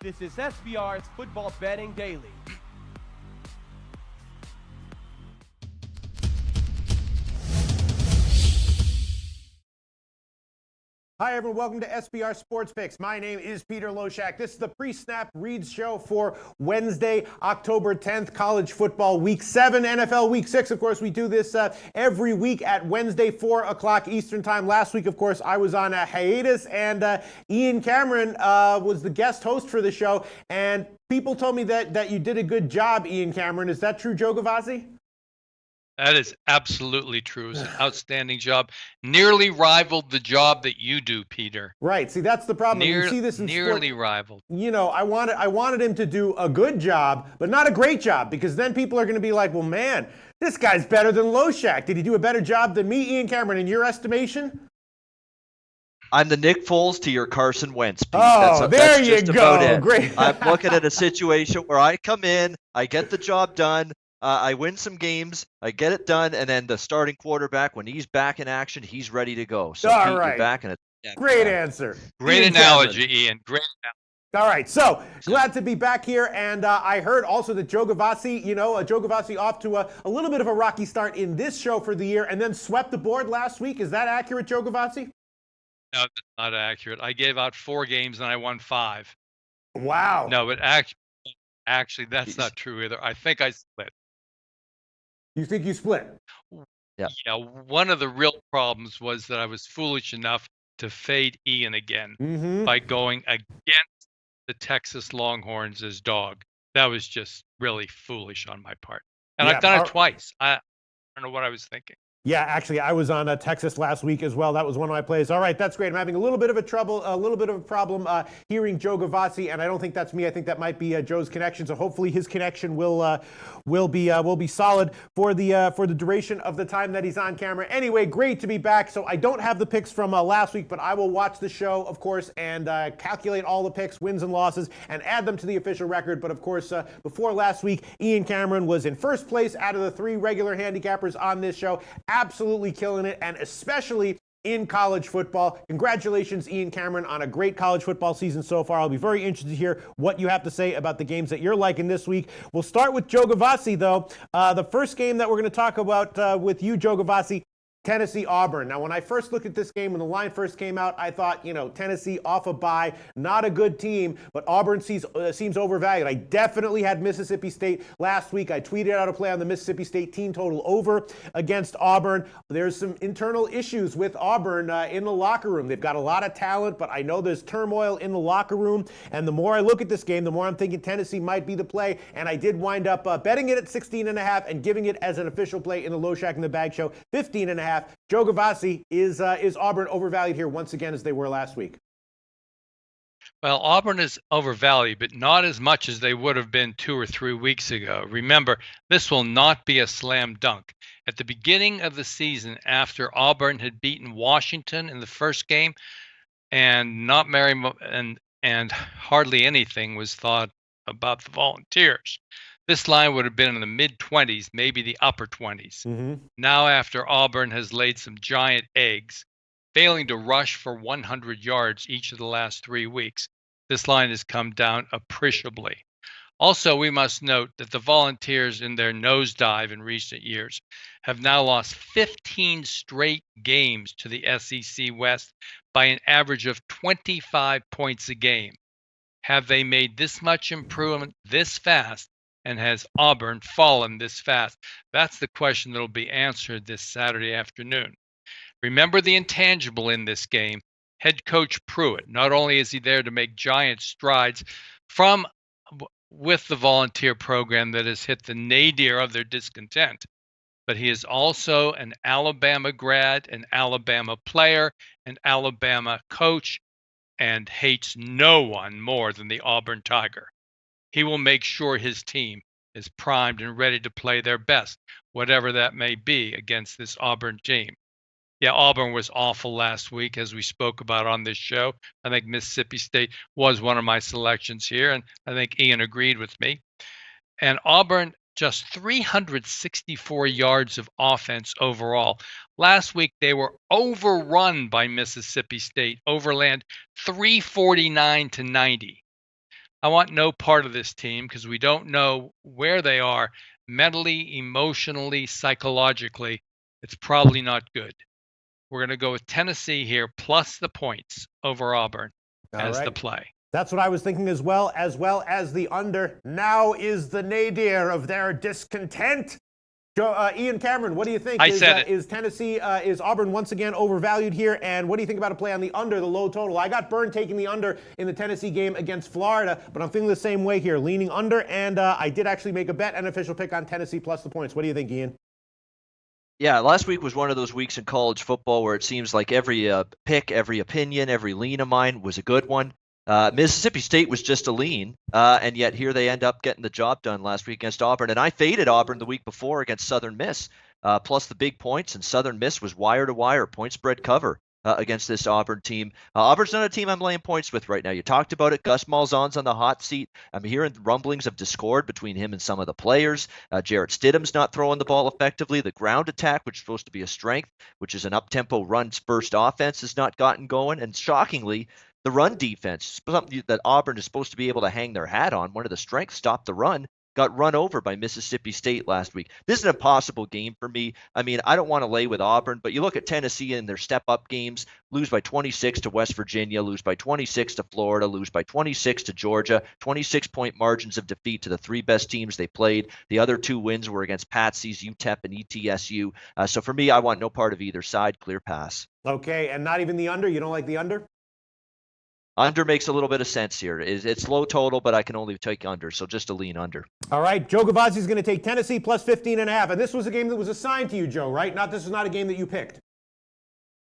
This is SBR's Football Betting Daily. Hi, everyone. Welcome to SBR Sports Picks. My name is Peter Loshak. This is the Presnap Reads show for Wednesday, October 10th, college football week 7, NFL week 6. Of course, we do this every week at Wednesday, 4 o'clock Eastern time. Last week, of course, I was on a hiatus, and Ian Cameron was the guest host for the show. And people told me that you did a good job, Ian Cameron. Is that true, Joe Gavazzi? That is absolutely true. It was an outstanding job. Nearly rivaled the job that you do, Peter. Right. See, that's the problem. You see this in nearly sport. rivaled. You know, I wanted him to do a good job, but not a great job, because then people are going to be like, well, man, this guy's better than Loshak. Did he do a better job than me, Ian Cameron, in your estimation? I'm the Nick Foles to your Carson Wentz, Pete. Oh, there you go. Great. I'm looking at a situation where I come in, I get the job done, I win some games, I get it done, and then the starting quarterback, when he's back in action, he's ready to go. So All Pete, right. you're back in it. Great answer. Great Ian analogy, Cameron. Ian. Great analogy. All right, so glad to be back here, and I heard also that Joe Gavazzi, Joe Gavazzi off to a little bit of a rocky start in this show for the year, and then swept the board last week. Is that accurate, Joe Gavazzi? No, that's not accurate. I gave out 4 games and I won 5. Wow. No, but actually, that's not true either. I think I split. You think you split? Yeah. Yeah, one of the real problems was that I was foolish enough to fade Ian again by going against the Texas Longhorns as dog. That was just really foolish on my part. And Yeah, I've done it twice. I don't know what I was thinking. Yeah, actually, I was on Texas last week as well. That was one of my plays. All right, that's great. I'm having a little bit of a problem hearing Joe Gavazzi, and I don't think that's me. I think that might be Joe's connection. So hopefully his connection will be solid for the duration of the time that he's on camera. Anyway, great to be back. So I don't have the picks from last week, but I will watch the show, of course, and calculate all the picks, wins and losses, and add them to the official record. But of course, before last week, Ian Cameron was in first place out of the 3 regular handicappers on this show. Absolutely killing it, and especially in college football. Congratulations, Ian Cameron, on a great college football season so far. I'll be very interested to hear what you have to say about the games that you're liking this week. We'll start with Joe Gavazzi, though. The first game that we're going to talk about with you, Joe Gavazzi, Tennessee-Auburn. Now, when I first looked at this game, when the line first came out, I thought, Tennessee off a bye, not a good team, but Auburn seems overvalued. I definitely had Mississippi State last week. I tweeted out a play on the Mississippi State team total over against Auburn. There's some internal issues with Auburn in the locker room. They've got a lot of talent, but I know there's turmoil in the locker room. And the more I look at this game, the more I'm thinking Tennessee might be the play. And I did wind up betting it at 16.5 and giving it as an official play in the Loshak in the Bag show, 15.5. Joe Gavazzi, is Auburn overvalued here once again as they were last week? Well, Auburn is overvalued, but not as much as they would have been 2 or 3 weeks ago. Remember, this will not be a slam dunk. At the beginning of the season, after Auburn had beaten Washington in the first game, and and hardly anything was thought about the Volunteers, this line would have been in the mid-20s, maybe the upper 20s. Now, after Auburn has laid some giant eggs, failing to rush for 100 yards each of the last 3 weeks, this line has come down appreciably. Also, we must note that the Volunteers, in their nosedive in recent years, have now lost 15 straight games to the SEC West by an average of 25 points a game. Have they made this much improvement this fast? And has Auburn fallen this fast? That's the question that will be answered this Saturday afternoon. Remember the intangible in this game, head coach Pruitt. Not only is he there to make giant strides with the volunteer program that has hit the nadir of their discontent, but he is also an Alabama grad, an Alabama player, an Alabama coach, and hates no one more than the Auburn Tiger. He will make sure his team is primed and ready to play their best, whatever that may be, against this Auburn team. Yeah, Auburn was awful last week, as we spoke about on this show. I think Mississippi State was one of my selections here, and I think Ian agreed with me. And Auburn, just 364 yards of offense overall. Last week, they were overrun by Mississippi State, Overland 349-90. I want no part of this team because we don't know where they are mentally, emotionally, psychologically. It's probably not good. We're going to go with Tennessee here plus the points over Auburn as the play. That's what I was thinking as well as the under. Now is the nadir of their discontent. Ian Cameron, what do you think? Is Tennessee, is Auburn once again overvalued here? And what do you think about a play on the under, the low total? I got burned taking the under in the Tennessee game against Florida, but I'm feeling the same way here, leaning under. And I did actually make a bet, an official pick on Tennessee plus the points. What do you think, Ian? Yeah, last week was one of those weeks in college football where it seems like every pick, every opinion, every lean of mine was a good one. Mississippi State was just a lean, and yet here they end up getting the job done last week against Auburn. And I faded Auburn the week before against Southern Miss, plus the big points, and Southern Miss was wire-to-wire, point spread cover against this Auburn team. Auburn's not a team I'm laying points with right now. You talked about it. Gus Malzahn's on the hot seat. I'm hearing rumblings of discord between him and some of the players. Jarrett Stidham's not throwing the ball effectively. The ground attack, which is supposed to be a strength, which is an up-tempo run-first offense, has not gotten going. And shockingly, the run defense, something that Auburn is supposed to be able to hang their hat on, one of the strengths, stopped the run, got run over by Mississippi State last week. This is an impossible game for me. I mean, I don't want to lay with Auburn, but you look at Tennessee in their step-up games, lose by 26 to West Virginia, lose by 26 to Florida, lose by 26 to Georgia, 26-point margins of defeat to the three best teams they played. The other two wins were against Patsy's, UTEP, and ETSU. So for me, I want no part of either side, clear pass. Okay, and not even the under? You don't like the under? Under makes a little bit of sense here. It's low total, but I can only take under, so just a lean under. All right, Joe Gavazzi is going to take Tennessee plus 15.5. And this was a game that was assigned to you, Joe, right? This is not a game that you picked.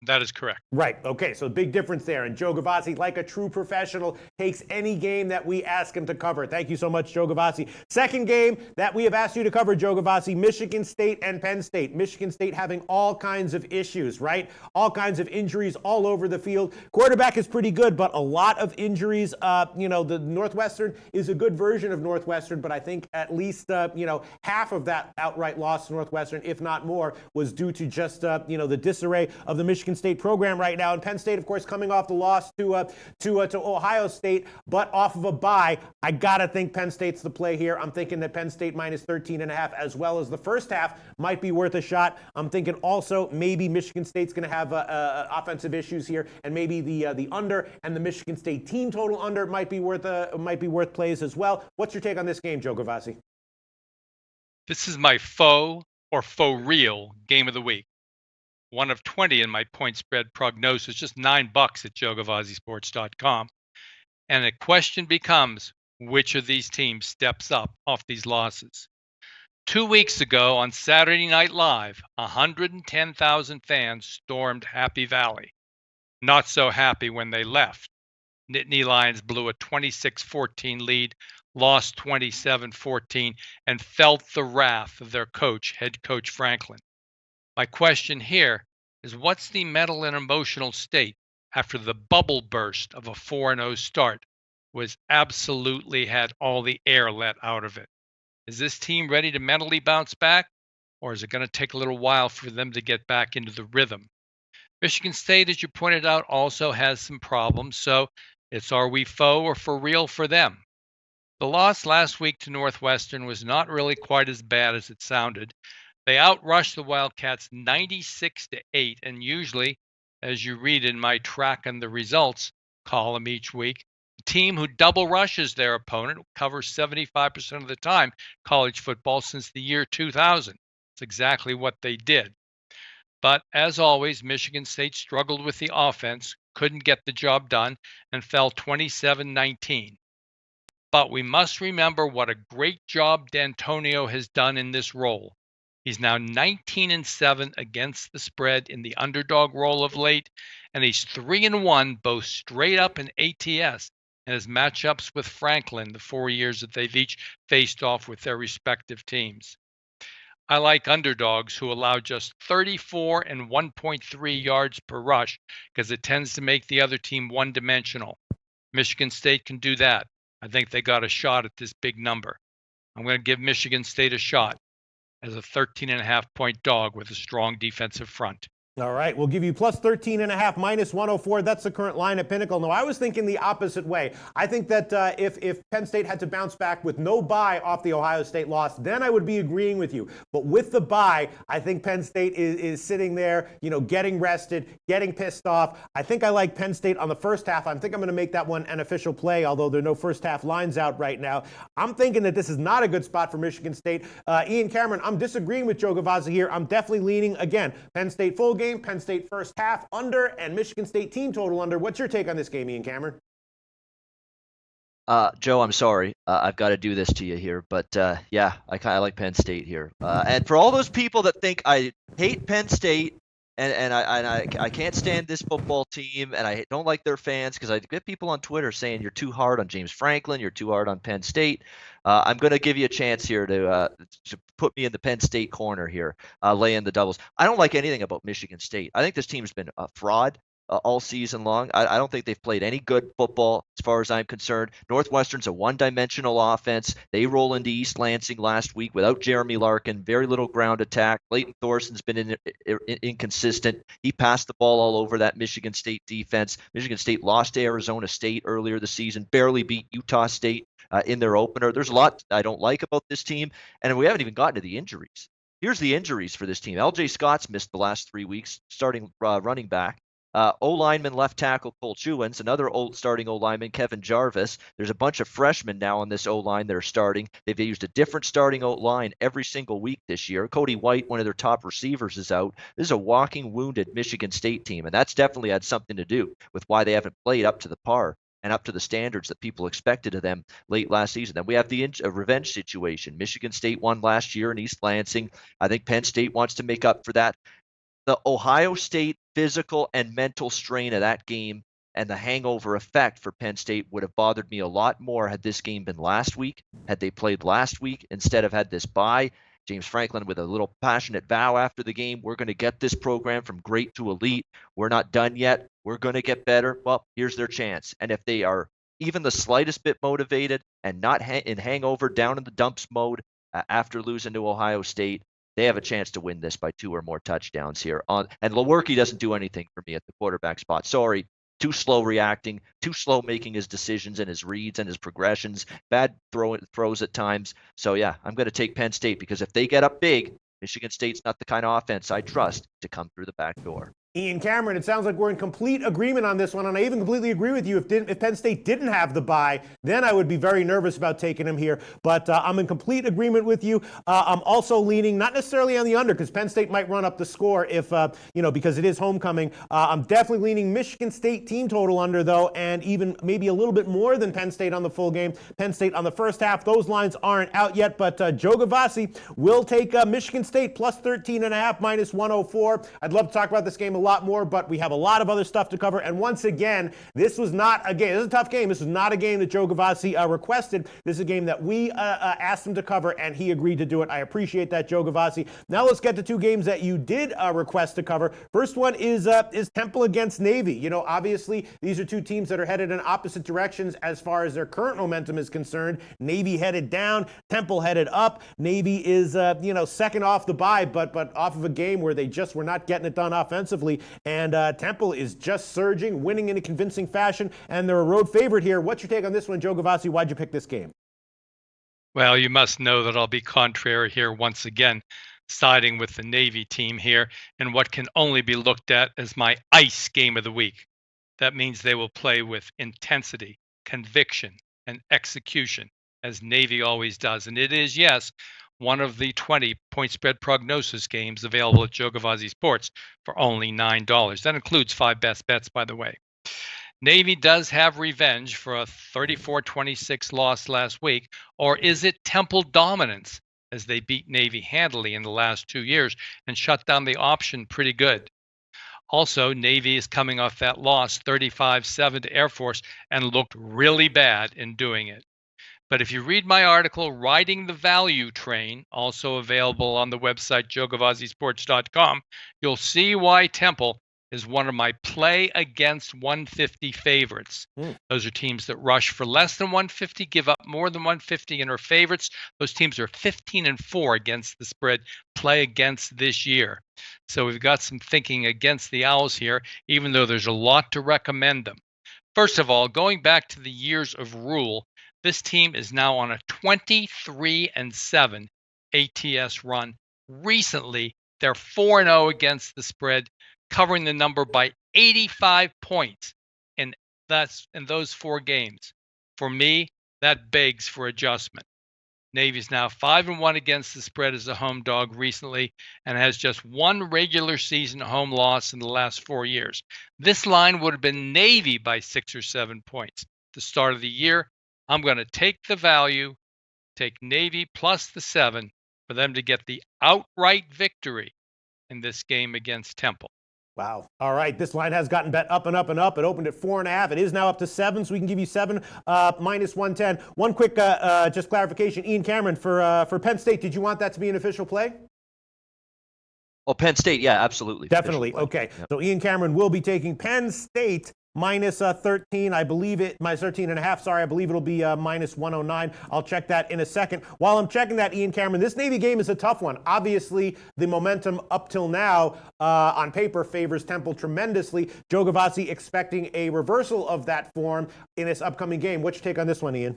That is correct. Right. Okay. So big difference there. And Joe Gavazzi, like a true professional, takes any game that we ask him to cover. Thank you so much, Joe Gavazzi. Second game that we have asked you to cover, Joe Gavazzi, Michigan State and Penn State. Michigan State having all kinds of issues, right? All kinds of injuries all over the field. Quarterback is pretty good, but a lot of injuries. The Northwestern is a good version of Northwestern, but I think at least, half of that outright loss to Northwestern, if not more, was due to just, the disarray of the Michigan State program right now. And Penn State, of course, coming off the loss to Ohio State, but off of a bye. I got to think Penn State's the play here. I'm thinking that Penn State minus 13.5, as well as the first half, might be worth a shot. I'm thinking also maybe Michigan State's going to have offensive issues here, and maybe the under and the Michigan State team total under might be worth plays as well. What's your take on this game, Joe Gavazzi? This is my faux or faux real game of the week. 1 of 20 in my point spread prognosis, just $9 at joegavazzisports.com. And the question becomes, which of these teams steps up off these losses? 2 weeks ago on Saturday Night Live, 110,000 fans stormed Happy Valley. Not so happy when they left. Nittany Lions blew a 26-14 lead, lost 27-14, and felt the wrath of their coach, head coach Franklin. My question here is, what's the mental and emotional state after the bubble burst of a 4-0 start was absolutely had all the air let out of it? Is this team ready to mentally bounce back, or is it going to take a little while for them to get back into the rhythm? Michigan State, as you pointed out, also has some problems, so it's are we faux or for real for them? The loss last week to Northwestern was not really quite as bad as it sounded. They outrushed the Wildcats 96-8, and usually, as you read in my track and the results column each week, the team who double rushes their opponent covers 75% of the time college football since the year 2000. It's exactly what they did. But as always, Michigan State struggled with the offense, couldn't get the job done, and fell 27-19. But we must remember what a great job D'Antonio has done in this role. He's now 19-7 against the spread in the underdog role of late, and he's 3-1 both straight up and ATS in his matchups with Franklin the 4 years that they've each faced off with their respective teams. I like underdogs who allow just 34 and 1.3 yards per rush because it tends to make the other team one-dimensional. Michigan State can do that. I think they got a shot at this big number. I'm going to give Michigan State a shot as a 13.5-point dog with a strong defensive front. All right, we'll give you plus 13.5, minus 104. That's the current line at Pinnacle. No, I was thinking the opposite way. I think that if Penn State had to bounce back with no bye off the Ohio State loss, then I would be agreeing with you. But with the bye, I think Penn State is sitting there, getting rested, getting pissed off. I think I like Penn State on the first half. I think I'm going to make that one an official play, although there are no first half lines out right now. I'm thinking that this is not a good spot for Michigan State. Ian Cameron, I'm disagreeing with Joe Gavazzi here. I'm definitely leaning, again, Penn State full game, Penn State first half under, and Michigan State team total under. What's your take on this game, Ian Cameron? Joe, I'm sorry. I've got to do this to you here, but yeah, I kind of like Penn State here. And for all those people that think I hate Penn State and I can't stand this football team and I don't like their fans because I get people on Twitter saying you're too hard on James Franklin, you're too hard on Penn State. I'm going to give you a chance here to put me in the Penn State corner here, lay in the doubles. I don't like anything about Michigan State. I think this team's been a fraud all season long. I don't think they've played any good football as far as I'm concerned. Northwestern's a one-dimensional offense. They roll into East Lansing last week without Jeremy Larkin, very little ground attack. Leighton Thorson's been inconsistent. He passed the ball all over that Michigan State defense. Michigan State lost to Arizona State earlier this season, barely beat Utah State in their opener. There's a lot I don't like about this team, and we haven't even gotten to the injuries. Here's the injuries for this team. L.J. Scott's missed the last 3 weeks, starting running back. O-lineman left tackle Cole Chewins, another starting O-lineman Kevin Jarvis. There's a bunch of freshmen now on this O-line that are starting. They've used a different starting O-line every single week this year. Cody White, one of their top receivers, is out. This is a walking wounded Michigan State team, and that's definitely had something to do with why they haven't played up to the par and up to the standards that people expected of them late last season. Then we have the revenge situation. Michigan State won last year in East Lansing. I think Penn State wants to make up for that. The Ohio State physical and mental strain of that game and the hangover effect for Penn State would have bothered me a lot more had this game been last week, had they played last week instead of had this bye. James Franklin with a little passionate vow after the game, we're going to get this program from great to elite. We're not done yet. We're going to get better. Well, here's their chance. And if they are even the slightest bit motivated and not in hangover down in the dumps mode after losing to Ohio State, they have a chance to win this by 2 or more touchdowns here. And Lewerke doesn't do anything for me at the quarterback spot. Sorry, too slow reacting, too slow making his decisions and his reads and his progressions, bad throws at times. So, yeah, I'm going to take Penn State because if they get up big, Michigan State's not the kind of offense I trust to come through the back door. Ian Cameron, it sounds like we're in complete agreement on this one, and I even completely agree with you. If Penn State didn't have the bye, then I would be very nervous about taking him here. But I'm in complete agreement with you. I'm also leaning not necessarily on the under because Penn State might run up the score if because it is homecoming. I'm definitely leaning Michigan State team total under though, and even maybe a little bit more than Penn State on the full game. Penn State on the first half. Those lines aren't out yet, but Joe Gavazzi will take Michigan State plus 13.5, minus 104. I'd love to talk about this game a lot more, but we have a lot of other stuff to cover. And once again, this was not a game. This is a tough game. This was not a game that Joe Gavazzi requested. This is a game that we asked him to cover, and he agreed to do it. I appreciate that, Joe Gavazzi. Now let's get to 2 games that you did request to cover. First one is Temple against Navy. Obviously, these are 2 teams that are headed in opposite directions as far as their current momentum is concerned. Navy headed down, Temple headed up. Navy is, second off the bye, but off of a game where they just were not getting it done offensively. And Temple is just surging, winning in a convincing fashion, and they're a road favorite here. What's your take on this one, Joe Gavazzi? Why'd you pick this game? Well, you must know that I'll be contrary here once again, siding with the Navy team here in what can only be looked at as my ice game of the week. That means they will play with intensity, conviction, and execution, as Navy always does. And it is, yes, one of the 20 point spread prognosis games available at Joe Gavazzi Sports for only $9. That includes 5 best bets, by the way. Navy does have revenge for a 34-26 loss last week, or is it Temple dominance as they beat Navy handily in the last 2 years and shut down the option pretty good? Also, Navy is coming off that loss 35-7 to Air Force and looked really bad in doing it. But if you read my article, Riding the Value Train, also available on the website joegavazzisports.com, you'll see why Temple is one of my play against 150 favorites. Those are teams that rush for less than 150, give up more than 150, and are favorites. Those teams are 15-4 against the spread. play against this year. So we've got some thinking against the Owls here, even though there's a lot to recommend them. First of all, going back to the years of rule, this team is now on a 23-7 ATS run. Recently, they're 4-0 against the spread, covering the number by 85 points in those 4 games. For me, that begs for adjustment. Navy's now 5-1 against the spread as a home dog recently and has just 1 regular season home loss in the last 4 years. This line would have been Navy by 6 or 7 points. At the start of the year, I'm going to take the value, take Navy plus the 7 for them to get the outright victory in this game against Temple. Wow. All right. This line has gotten bet up and up and up. It opened at 4.5. It is now up to 7, so we can give you 7 minus 110. One quick just clarification. Ian Cameron, for Penn State, did you want that to be an official play? Oh, Penn State, yeah, absolutely. Definitely. Okay. Yep. So Ian Cameron will be taking Penn State minus 13. I believe it, minus 13.5. Sorry, I believe it'll be minus 109. I'll check that in a second. While I'm checking that, Ian Cameron, this Navy game is a tough one. Obviously, the momentum up till now on paper favors Temple tremendously. Joe Gavazzi expecting a reversal of that form in this upcoming game. What's your take on this one, Ian?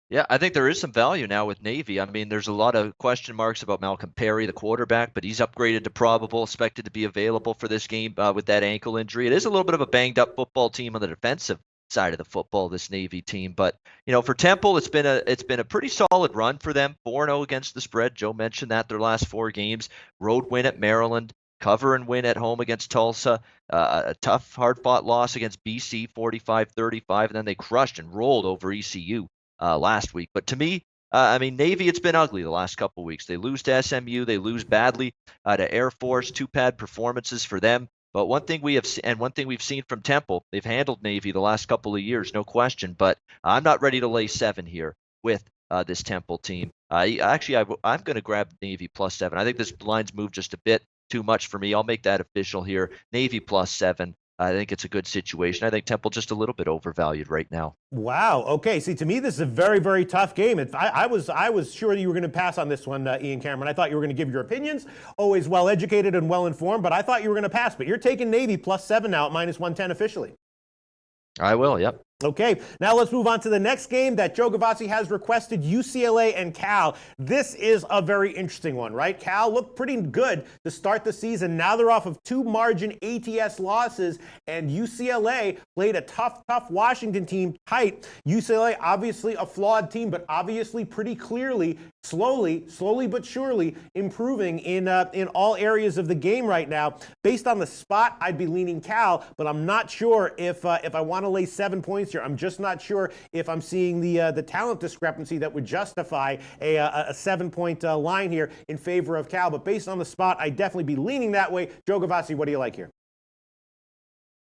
Yeah, I think there is some value now with Navy. I mean, there's a lot of question marks about Malcolm Perry, the quarterback, but he's upgraded to probable, expected to be available for this game with that ankle injury. It is a little bit of a banged-up football team on the defensive side of the football, this Navy team. But, for Temple, it's been a pretty solid run for them. 4-0 against the spread. Joe mentioned that their last 4 games. Road win at Maryland. Cover and win at home against Tulsa. A tough, hard-fought loss against BC, 45-35. And then they crushed and rolled over ECU. Last week. But to me, Navy, it's been ugly the last couple of weeks. They lose to SMU. They lose badly to Air Force. 2-pad performances for them. But one thing we've seen from Temple, they've handled Navy the last couple of years, no question. But I'm not ready to lay 7 here with this Temple team. I'm going to grab Navy plus 7. I think this line's moved just a bit too much for me. I'll make that official here. Navy plus 7. I think it's a good situation. I think Temple just a little bit overvalued right now. Wow. Okay. See, to me, this is a very, very tough game. I was sure that you were going to pass on this one, Ian Cameron. I thought you were going to give your opinions, always well-educated and well-informed, but I thought you were going to pass. But you're taking Navy plus 7 now at minus 110 officially. I will, yep. Okay, now let's move on to the next game that Joe Gavazzi has requested, UCLA and Cal. This is a very interesting one, right? Cal looked pretty good to start the season. Now they're off of 2 margin ATS losses, and UCLA played a tough Washington team tight. UCLA, obviously a flawed team, but obviously pretty clearly, slowly but surely improving in all areas of the game right now. Based on the spot, I'd be leaning Cal, but I'm not sure if I want to lay 7 points here. I'm just not sure if I'm seeing the talent discrepancy that would justify a 7-point line here in favor of Cal. But based on the spot, I'd definitely be leaning that way. Joe Gavazzi, what do you like here?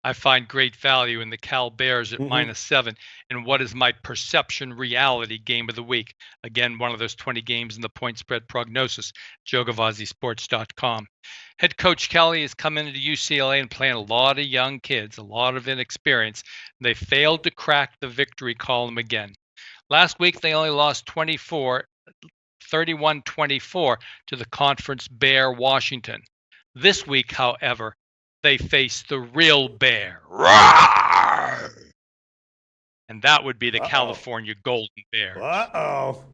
I find great value in the Cal Bears at minus 7 in what is my perception reality game of the week. Again, one of those 20 games in the point spread prognosis, JoeGavazziSports.com. Head coach Kelly has come into UCLA and playing a lot of young kids, a lot of inexperience. They failed to crack the victory column again. Last week, they only lost 31-24 to the conference bear Washington. This week, however, they face the real bear. Roar! And that would be the California Golden Bears.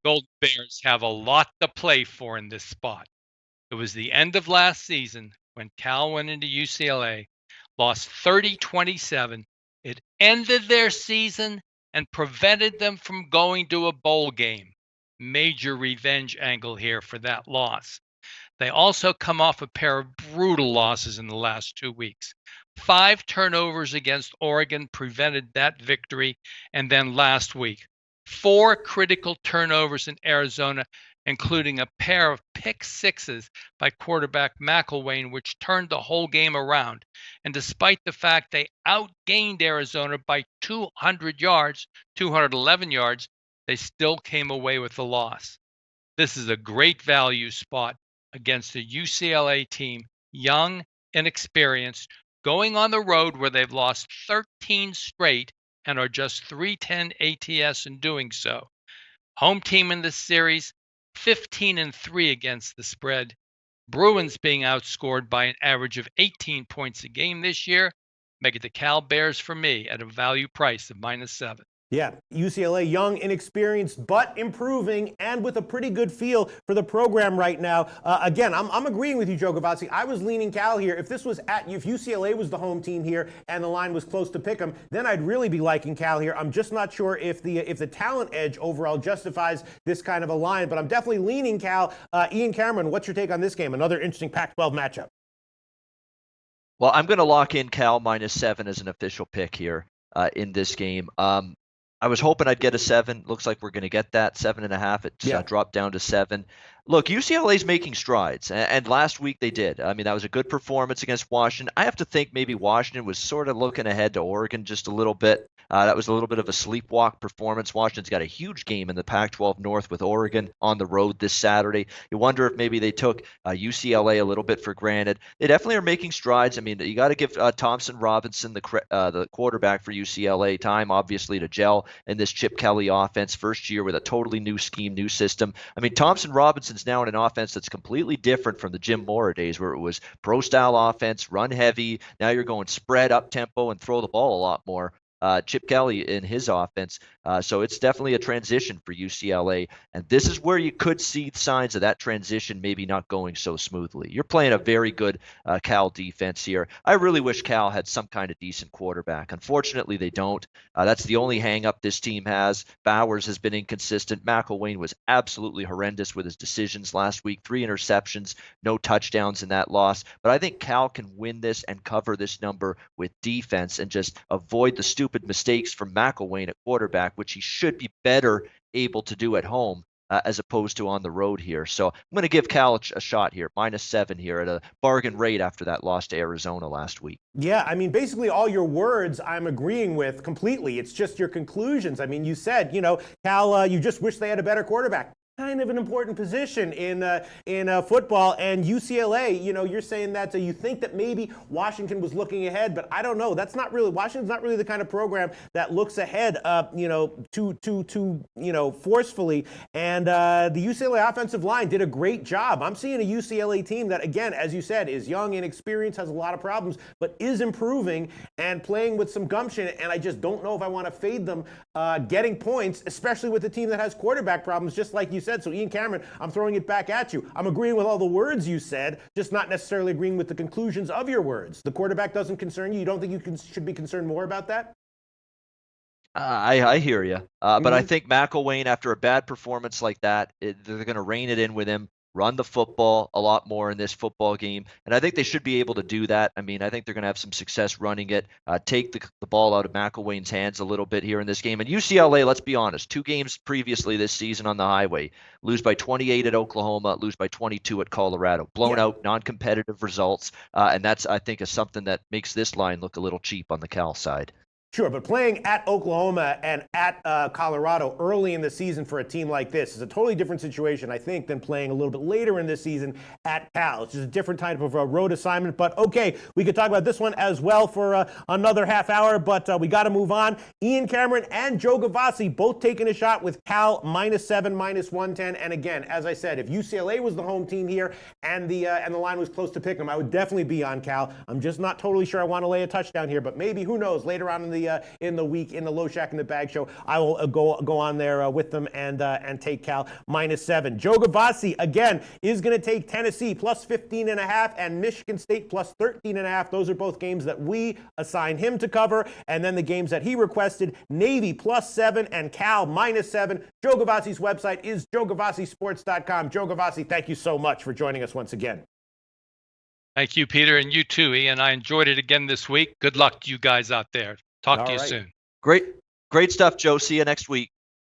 Golden Bears have a lot to play for in this spot. It was the end of last season when Cal went into UCLA, lost 30-27. It ended their season and prevented them from going to a bowl game. Major revenge angle here for that loss. They also come off a pair of brutal losses in the last 2 weeks. 5 turnovers against Oregon prevented that victory. And then last week, 4 critical turnovers in Arizona, including a pair of pick sixes by quarterback McElwain, which turned the whole game around. And despite the fact they outgained Arizona by 211 yards, they still came away with the loss. This is a great value spot against a UCLA team, young, inexperienced, going on the road where they've lost 13 straight and are just 310 ATS in doing so. Home team in this series, 15-3 against the spread. Bruins being outscored by an average of 18 points a game this year. Make it the Cal Bears for me at a value price of -7. Yeah, UCLA, young, inexperienced, but improving, and with a pretty good feel for the program right now. Again, I'm agreeing with you, Joe Gavazzi. I was leaning Cal here. If UCLA was the home team here and the line was close to pick 'em, then I'd really be liking Cal here. I'm just not sure if the talent edge overall justifies this kind of a line, but I'm definitely leaning Cal. Ian Cameron, what's your take on this game? Another interesting Pac-12 matchup. Well, I'm going to lock in Cal -7 as an official pick here in this game. I was hoping I'd get a 7. Looks like we're going to get that 7.5. It dropped down to 7. Look, UCLA's making strides, and last week they did. I mean, that was a good performance against Washington. I have to think maybe Washington was sort of looking ahead to Oregon just a little bit. That was a little bit of a sleepwalk performance. Washington's got a huge game in the Pac-12 North with Oregon on the road this Saturday. You wonder if maybe they took UCLA a little bit for granted. They definitely are making strides. I mean, you got to give Thompson Robinson, the quarterback for UCLA, time, obviously, to gel in this Chip Kelly offense. First year with a totally new scheme, new system. I mean, Thompson Robinson's now in an offense that's completely different from the Jim Mora days where it was pro-style offense, run heavy. Now you're going spread, up-tempo, and throw the ball a lot more. Chip Kelly in his offense. So it's definitely a transition for UCLA. And this is where you could see signs of that transition maybe not going so smoothly. You're playing a very good Cal defense here. I really wish Cal had some kind of decent quarterback. Unfortunately, they don't. That's the only hang-up this team has. Bowers has been inconsistent. McElwain was absolutely horrendous with his decisions last week. 3 interceptions, no touchdowns in that loss. But I think Cal can win this and cover this number with defense and just avoid the stupid mistakes from McElwain at quarterback, which he should be better able to do at home as opposed to on the road here. So I'm going to give Cal a shot here, -7 here at a bargain rate after that loss to Arizona last week. Yeah, I mean, basically all your words I'm agreeing with completely. It's just your conclusions. I mean, you said, Cal, you just wish they had a better quarterback. Kind of an important position in football. And UCLA, you're saying that you think that maybe Washington was looking ahead, but I don't know. That's not really, Washington's not really the kind of program that looks ahead, too forcefully. And the UCLA offensive line did a great job. I'm seeing a UCLA team that, again, as you said, is young, inexperienced, has a lot of problems, but is improving and playing with some gumption. And I just don't know if I want to fade them getting points, especially with a team that has quarterback problems, just like you said. So Ian Cameron, I'm throwing it back at you. I'm agreeing with all the words you said, just not necessarily agreeing with the conclusions of your words. The quarterback doesn't concern you. You don't think you should be concerned more about that? I hear you. But I think McElwain, after a bad performance like that, they're going to rein it in with him, run the football a lot more in this football game. And I think they should be able to do that. I mean, I think they're going to have some success running it, take the ball out of McElwain's hands a little bit here in this game. And UCLA, let's be honest, 2 games previously this season on the highway, lose by 28 at Oklahoma, lose by 22 at Colorado. Blown out, non-competitive results. And that's, I think, is something that makes this line look a little cheap on the Cal side. Sure, but playing at Oklahoma and at Colorado early in the season for a team like this is a totally different situation, I think, than playing a little bit later in the season at Cal. It's just a different type of a road assignment. But okay, we could talk about this one as well for another half hour, but we got to move on. Ian Cameron and Joe Gavazzi both taking a shot with Cal -7, -110. And again, as I said, if UCLA was the home team here and the line was close to pick them, I would definitely be on Cal. I'm just not totally sure I want to lay a touchdown here, but maybe, who knows, later on in the week in the Low Shack in the Bag show, I will go on there with them and take Cal -7. Joe Gavazzi again is going to take Tennessee +15.5 and Michigan State +13.5. Those are both games that we assign him to cover, and then the games that he requested: Navy +7 and Cal -7. Joe Gavazzi's website is joegavazzisports.com. Joe Gavazzi, thank you so much for joining us once again. Thank you, Peter, and you too, Ian. I enjoyed it again this week. Good luck to you guys out there. Talk to you soon. Great stuff, Joe. See you next week.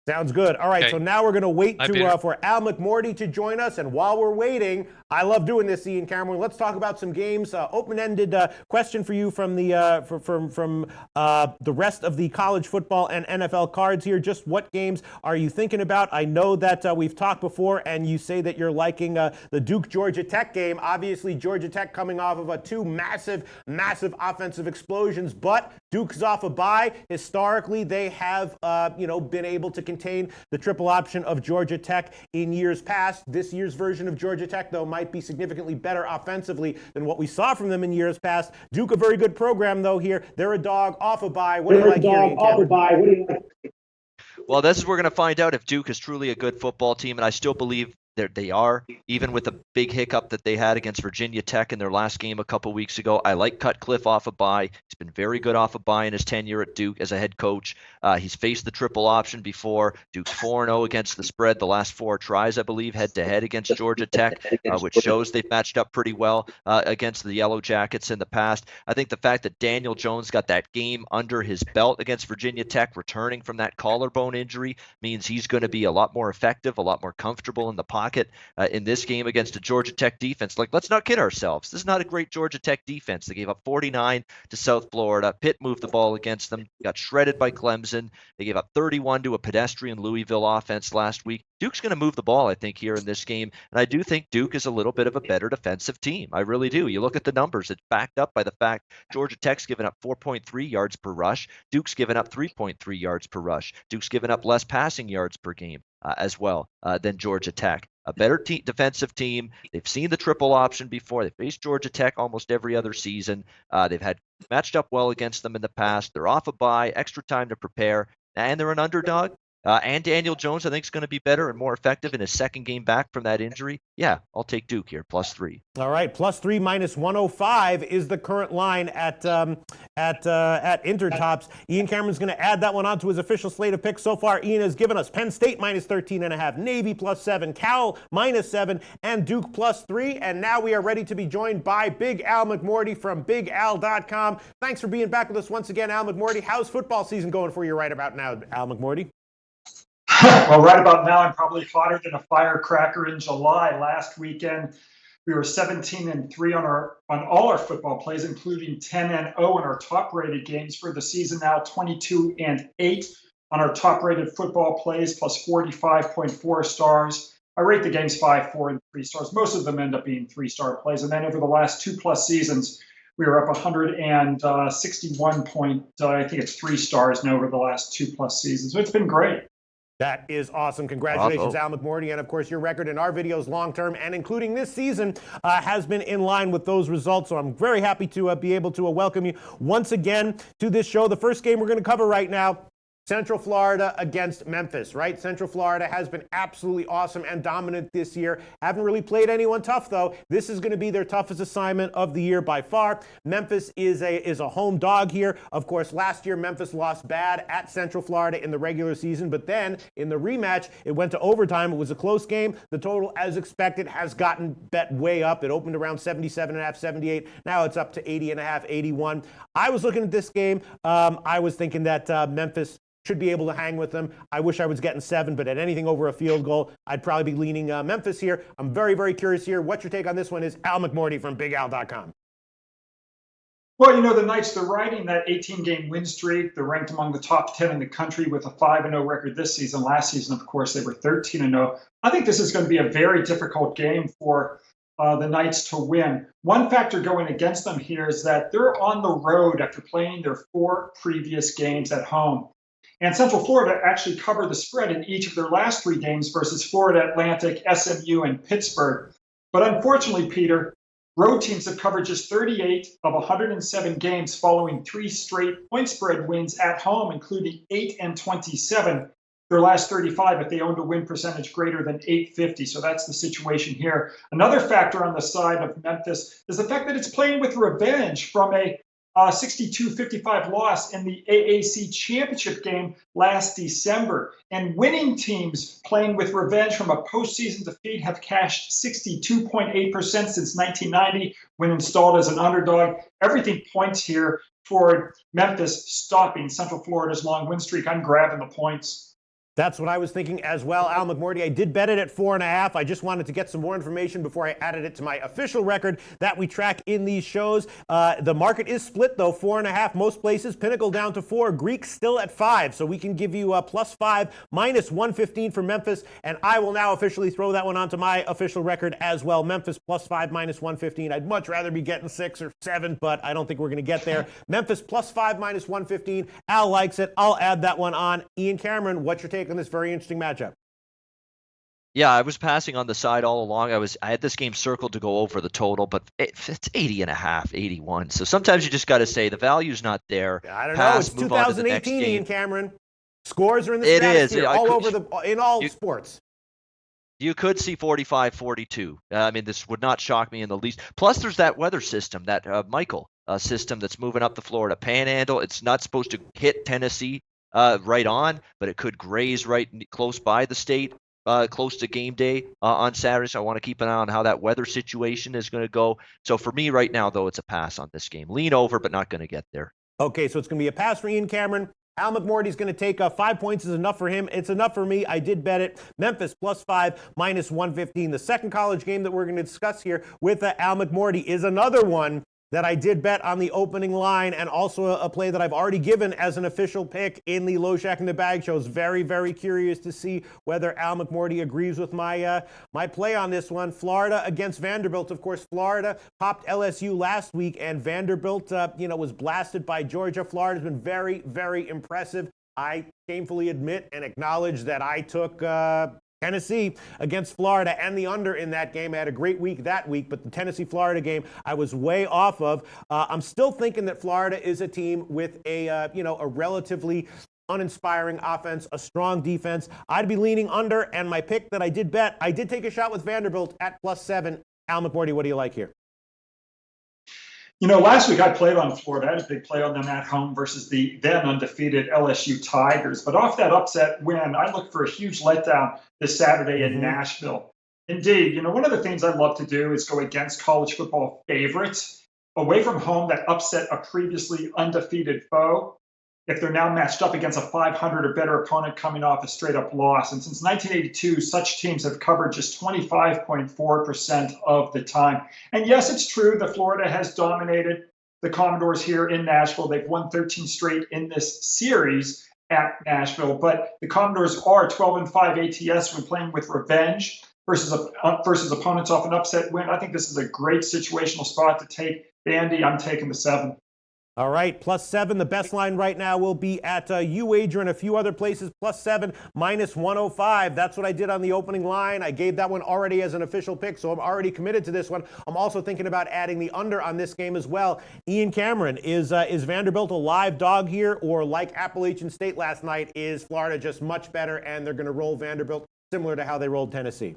Sounds good. All right, Okay. So now we're going to wait Bye, Peter. for Al McMorty to join us, and while we're waiting, I love doing this, Ian Cameron. Let's talk about some games. Open-ended question for you from the rest of the college football and NFL cards here. Just what games are you thinking about? I know that we've talked before, and you say that you're liking the Duke-Georgia Tech game. Obviously, Georgia Tech coming off of two massive offensive explosions, but Duke's off a bye. Historically, they have been able to contain the triple option of Georgia Tech in years past. This year's version of Georgia Tech, though, might be significantly better offensively than what we saw from them in years past. Duke, a very good program, though, here. They're a dog off a bye. What do you like here? Well, this is we're going to find out if Duke is truly a good football team, and I still believe they are, even with the big hiccup that they had against Virginia Tech in their last game a couple weeks ago. I like Cutcliffe off a bye. He's been very good off a bye in his tenure at Duke as a head coach. He's faced the triple option before. Duke's 4-0 against the spread the last 4 tries, I believe, head-to-head against Georgia Tech, which shows they've matched up pretty well against the Yellow Jackets in the past. I think the fact that Daniel Jones got that game under his belt against Virginia Tech, returning from that collarbone injury, means he's going to be a lot more effective, a lot more comfortable in the pocket in this game against a Georgia Tech defense. Like, let's not kid ourselves. This is not a great Georgia Tech defense. They gave up 49 to South Florida. Pitt moved the ball against them, got shredded by Clemson. They gave up 31 to a pedestrian Louisville offense last week. Duke's going to move the ball, I think, here in this game. And I do think Duke is a little bit of a better defensive team. I really do. You look at the numbers, it's backed up by the fact Georgia Tech's given up 4.3 yards per rush. Duke's given up 3.3 yards per rush. Duke's given up less passing yards per game as well than Georgia Tech. A better defensive team. They've seen the triple option before. They faced Georgia Tech almost every other season. They've had matched up well against them in the past. They're off a bye, extra time to prepare, and they're an underdog. And Daniel Jones, I think, is going to be better and more effective in his second game back from that injury. Yeah, I'll take Duke here, +3. All right, +3 -105 is the current line at Intertops. Ian Cameron's going to add that one onto his official slate of picks. So far, Ian has given us Penn State -13.5, Navy +7, Cal -7, and Duke +3. And now we are ready to be joined by Big Al McMorty from BigAl.com. Thanks for being back with us once again, Al McMorty. How's football season going for you right about now, Al McMorty? Well, right about now, I'm probably hotter than a firecracker in July. Last weekend, we were 17-3 on all our football plays, including 10-0 in our top-rated games for the season. Now 22-8 on our top-rated football plays, plus 45.4 stars. I rate the games 5, 4, and 3 stars. Most of them end up being 3-star plays. And then over the last 2+ seasons, we were up 161 I think it's 3 stars now over the last 2+ seasons. So it's been great. That is awesome. Congratulations, Al McMorty. And, of course, your record in our videos long-term and including this season has been in line with those results. So I'm very happy to be able to welcome you once again to this show. The first game we're going to cover right now, Central Florida against Memphis, right? Central Florida has been absolutely awesome and dominant this year. Haven't really played anyone tough, though. This is going to be their toughest assignment of the year by far. Memphis is a home dog here. Of course, last year Memphis lost bad at Central Florida in the regular season, but then in the rematch, it went to overtime. It was a close game. The total, as expected, has gotten bet way up. It opened around 77.5, 78. Now it's up to 80.5, 81. I was looking at this game. I was thinking that Memphis should be able to hang with them. I wish I was getting 7, but at anything over a field goal, I'd probably be leaning Memphis here. I'm very, very curious here. What's your take on this one is Al McMorty from BigAl.com. Well, the Knights, they're riding that 18-game win streak. They're ranked among the top 10 in the country with a 5-0 record this season. Last season, of course, they were 13-0. I think this is going to be a very difficult game for the Knights to win. One factor going against them here is that they're on the road after playing their 4 previous games at home. And Central Florida actually covered the spread in each of their last 3 games versus Florida Atlantic, SMU, and Pittsburgh. But unfortunately, Peter, road teams have covered just 38 of 107 games following 3 straight point spread wins at home, including 8 and 27. Their last 35 if they owned a win percentage greater than 850. So that's the situation here. Another factor on the side of Memphis is the fact that it's playing with revenge from a 62-55 loss in the AAC championship game last December. And winning teams playing with revenge from a postseason defeat have cashed 62.8% since 1990 when installed as an underdog. Everything points here toward Memphis stopping Central Florida's long win streak. I'm grabbing the points. That's what I was thinking as well, Al McMorty. I did bet it at 4.5. I just wanted to get some more information before I added it to my official record that we track in these shows. The market is split, though, 4.5 most places. Pinnacle down to 4. Greek still at 5. So we can give you +5, -115 for Memphis. And I will now officially throw that one onto my official record as well. Memphis +5, -115. I'd much rather be getting 6 or 7, but I don't think we're going to get there. Memphis +5, -115. Al likes it. I'll add that one on. Ian Cameron, what's your take on this very interesting matchup? Yeah, I was passing on the side all along. I had this game circled to go over the total, but it's 80.5, 81. So sometimes you just got to say the value's not there. I don't Pass, know. It's move on to the next 2018, game. Ian Cameron. Scores are in the It stratosphere is. in all sports. You could see 45-42. I mean, this would not shock me in the least. Plus, there's that weather system, that Michael system that's moving up the Florida Panhandle. It's not supposed to hit Tennessee right on, but it could graze right close by the state, close to game day on Saturday. So I want to keep an eye on how that weather situation is going to go. So for me right now, though, it's a pass on this game. Lean over, but not going to get there. Okay, so it's going to be a pass for Ian Cameron. Al McMorty's going to take 5 points is enough for him. It's enough for me. I did bet it. Memphis +5, -115. The second college game that we're going to discuss here with Al McMorty is another one that I did bet on the opening line, and also a play that I've already given as an official pick in the Low Shack in the Bag shows. Very, very curious to see whether Al McMorty agrees with my my play on this one. Florida against Vanderbilt. Of course, Florida popped LSU last week, and Vanderbilt, was blasted by Georgia. Florida's been very, very impressive. I shamefully admit and acknowledge that I took Tennessee against Florida and the under in that game. I had a great week that week, but the Tennessee-Florida game I was way off of. I'm still thinking that Florida is a team with a relatively uninspiring offense, a strong defense. I'd be leaning under, and my pick that I did bet, I did take a shot with Vanderbilt at +7. Al McMorty, what do you like here? Last week I played on Florida. I had a big play on them at home versus the then undefeated LSU Tigers. But off that upset win, I look for a huge letdown this Saturday in Nashville. Indeed, one of the things I love to do is go against college football favorites away from home that upset a previously undefeated foe, if they're now matched up against a 500 or better opponent coming off a straight-up loss. And since 1982, such teams have covered just 25.4% of the time. And yes, it's true that Florida has dominated the Commodores here in Nashville. They've won 13 straight in this series at Nashville. But the Commodores are 12-5 ATS when playing with revenge versus opponents off an upset win. I think this is a great situational spot to take. Andy, I'm taking the 7. All right, +7. The best line right now will be at UWager and a few other places. +7, -105. That's what I did on the opening line. I gave that one already as an official pick, so I'm already committed to this one. I'm also thinking about adding the under on this game as well. Ian Cameron, is Vanderbilt a live dog here, or like Appalachian State last night, is Florida just much better and they're going to roll Vanderbilt similar to how they rolled Tennessee?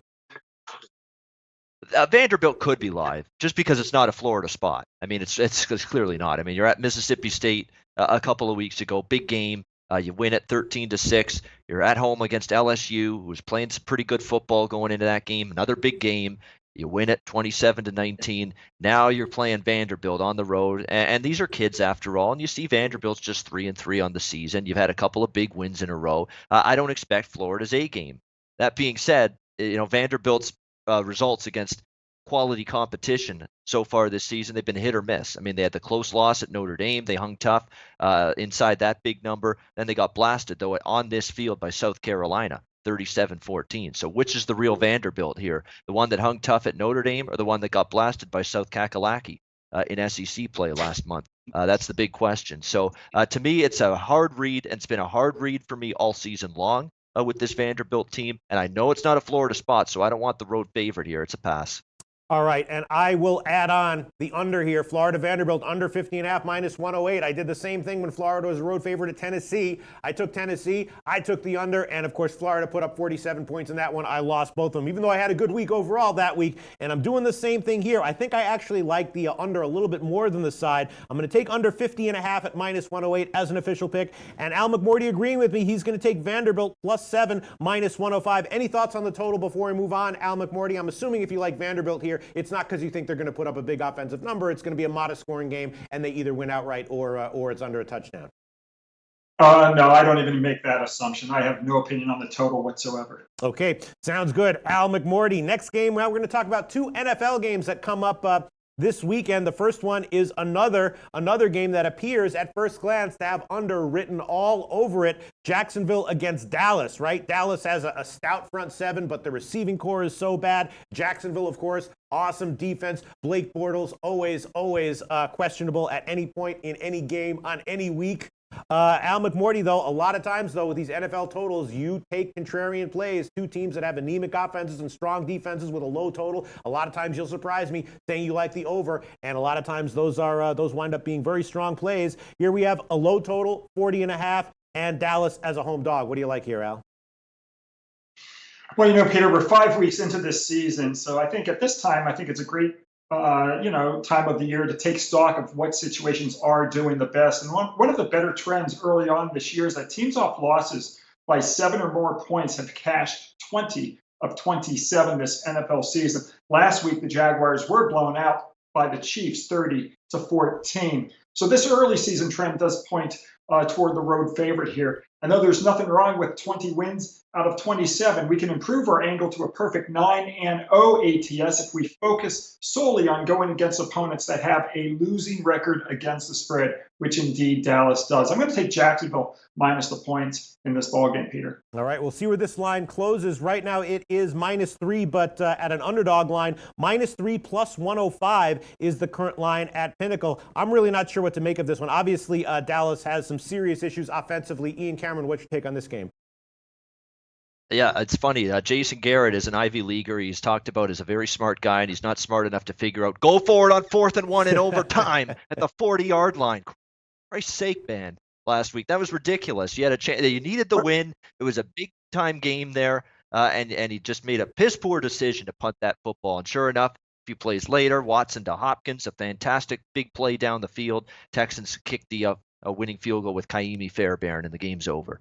Vanderbilt could be live just because it's not a Florida spot. I mean, it's clearly not. I mean, you're at Mississippi State a couple of weeks ago, big game. You win at 13-6. You're at home against LSU, who was playing some pretty good football going into that game. Another big game. You win at 27-19. Now you're playing Vanderbilt on the road, and these are kids after all. And you see Vanderbilt's just 3-3 on the season. You've had a couple of big wins in a row. I don't expect Florida's A game. That being said, Vanderbilt's results against quality competition so far this season, they've been hit or miss. I mean, they had the close loss at Notre Dame. They hung tough inside that big number. Then they got blasted, though, on this field by South Carolina, 37-14. So which is the real Vanderbilt here? The one that hung tough at Notre Dame, or the one that got blasted by South Kakalaki in SEC play last month? That's the big question. So to me, it's a hard read, and it's been a hard read for me all season long with this Vanderbilt team. And I know it's not a Florida spot, so I don't want the road favorite here. It's a pass. All right, and I will add on the under here. Florida Vanderbilt under 50.5 -108. I did the same thing when Florida was a road favorite at Tennessee. I took Tennessee, I took the under, and of course Florida put up 47 points in that one. I lost both of them, even though I had a good week overall that week. And I'm doing the same thing here. I think I actually like the under a little bit more than the side. I'm going to take under 50.5 at -108 as an official pick. And Al McMorty agreeing with me. He's going to take Vanderbilt +7 -105. Any thoughts on the total before we move on, Al McMorty? I'm assuming if you like Vanderbilt here, it's not because you think they're going to put up a big offensive number. It's going to be a modest scoring game, and they either win outright or it's under a touchdown. No, I don't even make that assumption. I have no opinion on the total whatsoever. Okay, sounds good. Al McMorty, next game, well, we're going to talk about two NFL games that come up this weekend. The first one is another game that appears at first glance to have under written all over it. Jacksonville against Dallas, right? Dallas has a stout front seven, but the receiving core is so bad. Jacksonville, of course, awesome defense. Blake Bortles, always questionable at any point in any game on any week. Al McMorty, though, a lot of times, though, with these NFL totals, you take contrarian plays, two teams that have anemic offenses and strong defenses with a low total. A lot of times you'll surprise me saying you like the over, and a lot of times those wind up being very strong plays. Here we have a low total, 40.5, and Dallas as a home dog. What do you like here, Al? Well, Peter, we're 5 weeks into this season, so I think at this time, I think it's a great time of the year to take stock of what situations are doing the best. And one of the better trends early on this year is that teams off losses by 7 or more points have cashed 20 of 27 this NFL season. Last week, the Jaguars were blown out by the Chiefs 30-14. So this early season trend does point toward the road favorite here. I know there's nothing wrong with 20 wins out of 27. We can improve our angle to a perfect 9-0 ATS if we focus solely on going against opponents that have a losing record against the spread, which indeed Dallas does. I'm going to take Jacksonville minus the points in this ballgame, Peter. All right, we'll see where this line closes. Right now it is -3, but at an underdog line, -3 plus 105 is the current line at Pinnacle. I'm really not sure what to make of this one. Obviously, Dallas has some serious issues offensively. Ian Cameron, what's your take on this game? Yeah, it's funny. Jason Garrett is an Ivy Leaguer. He's talked about as a very smart guy, and he's not smart enough to figure out go for it on 4th and 1 in overtime at the 40-yard line. For Christ's sake, man! Last week that was ridiculous. You had a chance. You needed the win. It was a big-time game there, and he just made a piss-poor decision to punt that football. And sure enough, a few plays later, Watson to Hopkins, a fantastic big play down the field. Texans kicked the a winning field goal with Kaimi Fairbairn, and the game's over.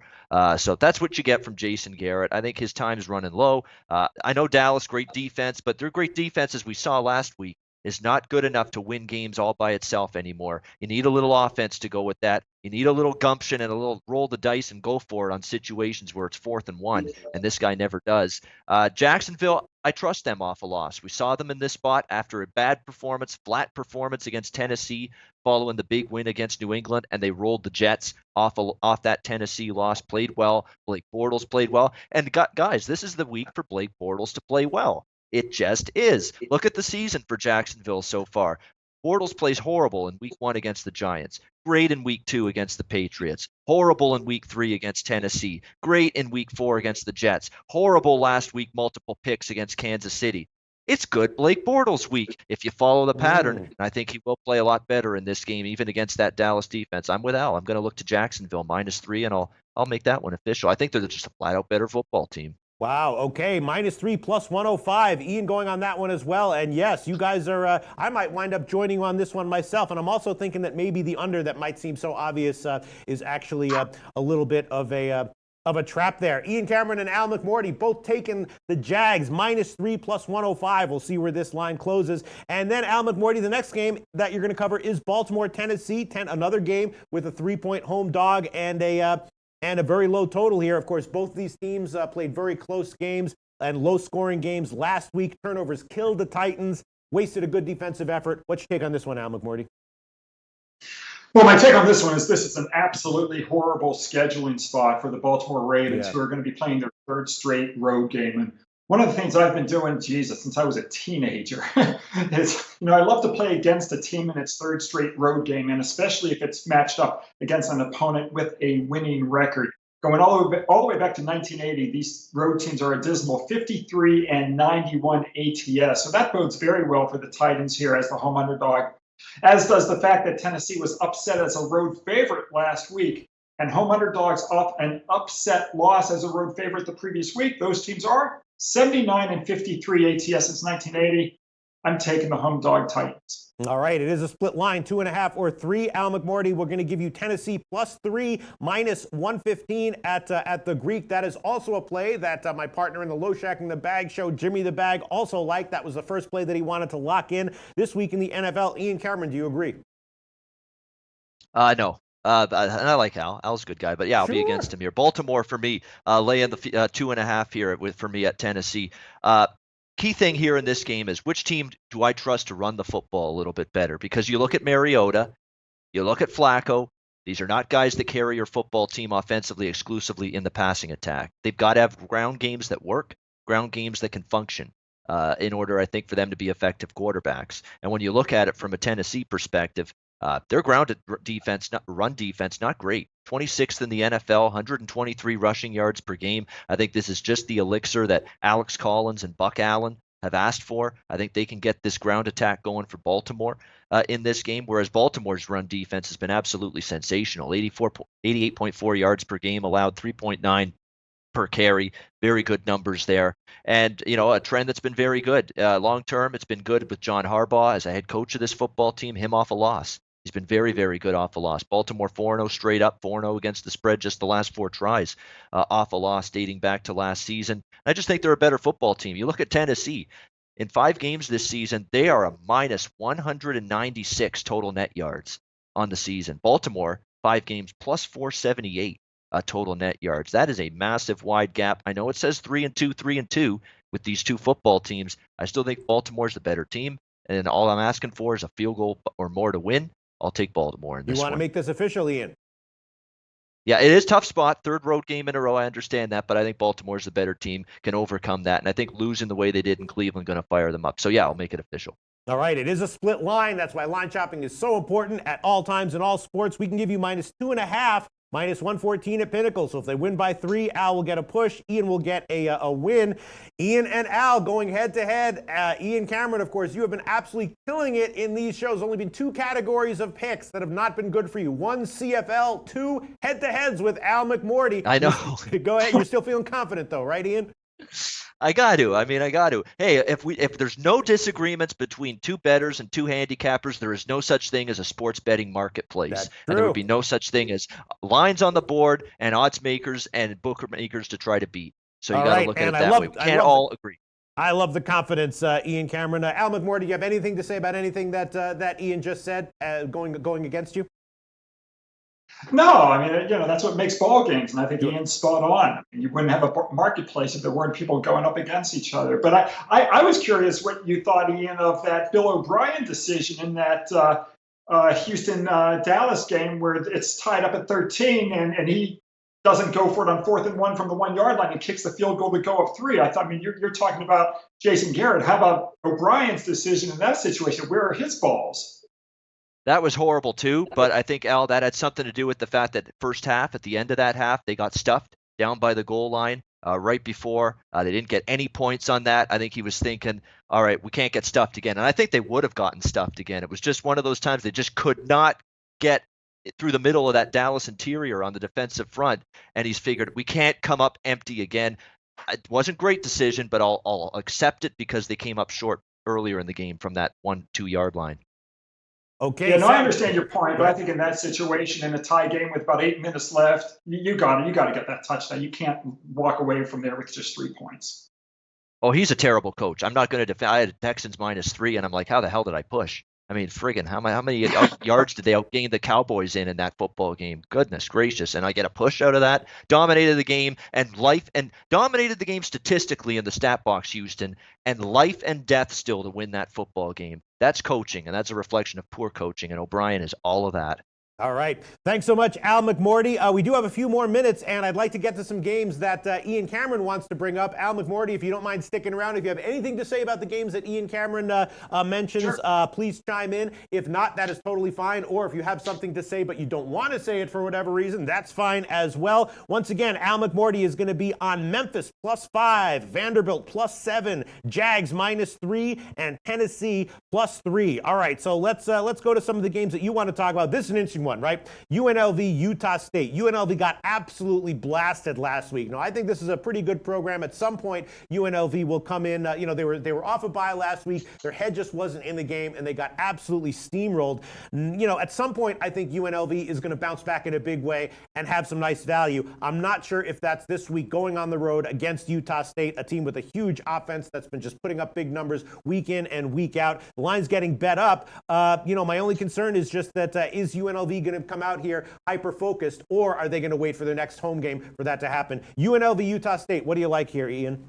So that's what you get from Jason Garrett. I think his time is running low. I know Dallas, great defense, but their great defense, as we saw last week, is not good enough to win games all by itself anymore. You need a little offense to go with that. You need a little gumption and a little roll the dice and go for it on situations where it's 4th and 1, and this guy never does. Jacksonville, I trust them off a loss. We saw them in this spot after a bad performance, flat performance against Tennessee following the big win against New England, and they rolled the Jets off that Tennessee loss, played well. Blake Bortles played well. And guys, this is the week for Blake Bortles to play well. It just is. Look at the season for Jacksonville so far. Bortles plays horrible in week 1 against the Giants. Great in week 2 against the Patriots. Horrible in week 3 against Tennessee. Great in week 4 against the Jets. Horrible last week, multiple picks against Kansas City. It's good Blake Bortles week if you follow the pattern. And I think he will play a lot better in this game, even against that Dallas defense. I'm with Al. I'm going to look to Jacksonville -3, and I'll make that one official. I think they're just a flat-out better football team. Wow, okay, -3 plus 105. Ian going on that one as well. And yes, you guys are, I might wind up joining you on this one myself. And I'm also thinking that maybe the under that might seem so obvious is actually a little bit of a trap there. Ian Cameron and Al McMorty both taking the Jags -3 plus 105. We'll see where this line closes. And then Al McMorty, the next game that you're going to cover is Baltimore, Tennessee. Another game with a 3-point home dog and a very low total here. Of course, both these teams played very close games and low-scoring games last week. Turnovers killed the Titans, wasted a good defensive effort. What's your take on this one, Al McMorty? Well, my take on this one is this is an absolutely horrible scheduling spot for the Baltimore Ravens, who are going to be playing their 3rd straight road game. And one of the things I've been doing, since I was a teenager, is, I love to play against a team in its 3rd straight road game, and especially if it's matched up against an opponent with a winning record. Going all the way back to 1980, these road teams are a dismal 53-91 ATS. So that bodes very well for the Titans here as the home underdog, as does the fact that Tennessee was upset as a road favorite last week. And home underdogs off an upset loss as a road favorite the previous week. Those teams are 79-53 ATS since 1980. I'm taking the home dog Titans. All right, it is a split line, 2.5 or 3. Al McMorty, we're going to give you Tennessee +3, -115 at the Greek. That is also a play that my partner in the Low Shacking the Bag show, Jimmy the Bag, also liked. That was the first play that he wanted to lock in this week in the NFL. Ian Cameron, do you agree? No. And I like Al. Al's a good guy, but yeah, I'll be against him here. Baltimore for me, laying the 2.5 here for me at Tennessee. Key thing here in this game is which team do I trust to run the football a little bit better? Because you look at Mariota, you look at Flacco. These are not guys that carry your football team offensively exclusively in the passing attack. They've got to have ground games that work, ground games that can function in order, I think, for them to be effective quarterbacks. And when you look at it from a Tennessee perspective, their grounded defense, run defense, not great. 26th in the NFL, 123 rushing yards per game. I think this is just the elixir that Alex Collins and Buck Allen have asked for. I think they can get this ground attack going for Baltimore in this game, whereas Baltimore's run defense has been absolutely sensational. 88.4 yards per game, allowed 3.9 per carry. Very good numbers there. And, a trend that's been very good. Long term, it's been good with John Harbaugh as a head coach of this football team, him off a loss. He's been very, very good off a loss. Baltimore 4-0 straight up, 4-0 against the spread just the last 4 tries off a loss dating back to last season. I just think they're a better football team. You look at Tennessee. In 5 games this season, they are a minus 196 total net yards on the season. Baltimore, 5 games, plus 478 total net yards. That is a massive wide gap. I know it says 3-2, 3-2 with these two football teams. I still think Baltimore's the better team, and all I'm asking for is a field goal or more to win. I'll take Baltimore in this one. You want to make this official, Ian? Yeah, it is a tough spot. 3rd road game in a row. I understand that, but I think Baltimore's the better team, can overcome that. And I think losing the way they did in Cleveland going to fire them up. So, yeah, I'll make it official. All right, it is a split line. That's why line shopping is so important at all times in all sports. We can give you minus 2.5, minus 114 at Pinnacle. So if they win by 3, Al will get a push. Ian will get a win. Ian and Al going head-to-head. Ian Cameron, of course, you have been absolutely killing it in these shows. Only been 2 categories of picks that have not been good for you. 1 CFL, 2 head-to-heads with Al McMorty. I know. Go ahead. You're still feeling confident, though, right, Ian? I got to. Hey, if there's no disagreements between 2 bettors and 2 handicappers, there is no such thing as a sports betting marketplace. And there would be no such thing as lines on the board and odds makers and bookmakers to try to beat. So you got to look at it that way. We can't all agree. I love the confidence, Ian Cameron. Al McMorty, do you have anything to say about anything that Ian just said going against you? No, I mean, that's what makes ball games, and I think Ian's spot on. You wouldn't have a marketplace if there weren't people going up against each other. But I was curious what you thought, Ian, of that Bill O'Brien decision in that Houston-Dallas game where it's tied up at 13, and he doesn't go for it on 4th and 1 from the 1-yard line and kicks the field goal to go up 3. You're talking about Jason Garrett. How about O'Brien's decision in that situation? Where are his balls? That was horrible too, but I think, Al, that had something to do with the fact that first half, at the end of that half, they got stuffed down by the goal line right before. They didn't get any points on that. I think he was thinking, all right, we can't get stuffed again. And I think they would have gotten stuffed again. It was just one of those times they just could not get through the middle of that Dallas interior on the defensive front, and he's figured we can't come up empty again. It wasn't a great decision, but I'll accept it because they came up short earlier in the game from that 1-2 yard line. Okay. Yeah, no, I understand your point, but I think in that situation, in a tie game with about 8 minutes left, you got to get that touchdown. You can't walk away from there with just 3 points. Oh, he's a terrible coach. I'm not going to defend. I had Texans -3, and I'm like, how the hell did I push? I mean, friggin', how many yards did they outgain the Cowboys in that football game? Goodness gracious. And I get a push out of that. Dominated the game and dominated the game statistically in the stat box, Houston, and life and death still to win that football game. That's coaching, and that's a reflection of poor coaching, and O'Brien is all of that. All right. Thanks so much, Al McMorty. We do have a few more minutes, and I'd like to get to some games that Ian Cameron wants to bring up. Al McMorty, if you don't mind sticking around, if you have anything to say about the games that Ian Cameron mentions, sure. Please chime in. If not, that is totally fine. Or if you have something to say but you don't want to say it for whatever reason, that's fine as well. Once again, Al McMorty is going to be on Memphis +5, Vanderbilt +7, Jags -3, and Tennessee +3. All right, so let's go to some of the games that you want to talk about. This is an interesting one, right? UNLV, Utah State. UNLV got absolutely blasted last week. Now, I think this is a pretty good program. At some point, UNLV will come in. They were off a bye last week. Their head just wasn't in the game, and they got absolutely steamrolled. At some point, I think UNLV is going to bounce back in a big way and have some nice value. I'm not sure if that's this week going on the road against Utah State, a team with a huge offense that's been just putting up big numbers week in and week out. The line's getting bet up. My only concern is just that is UNLV UNLV going to come out here hyper-focused, or are they going to wait for their next home game for that to happen? UNLV, Utah State, what do you like here, Ian?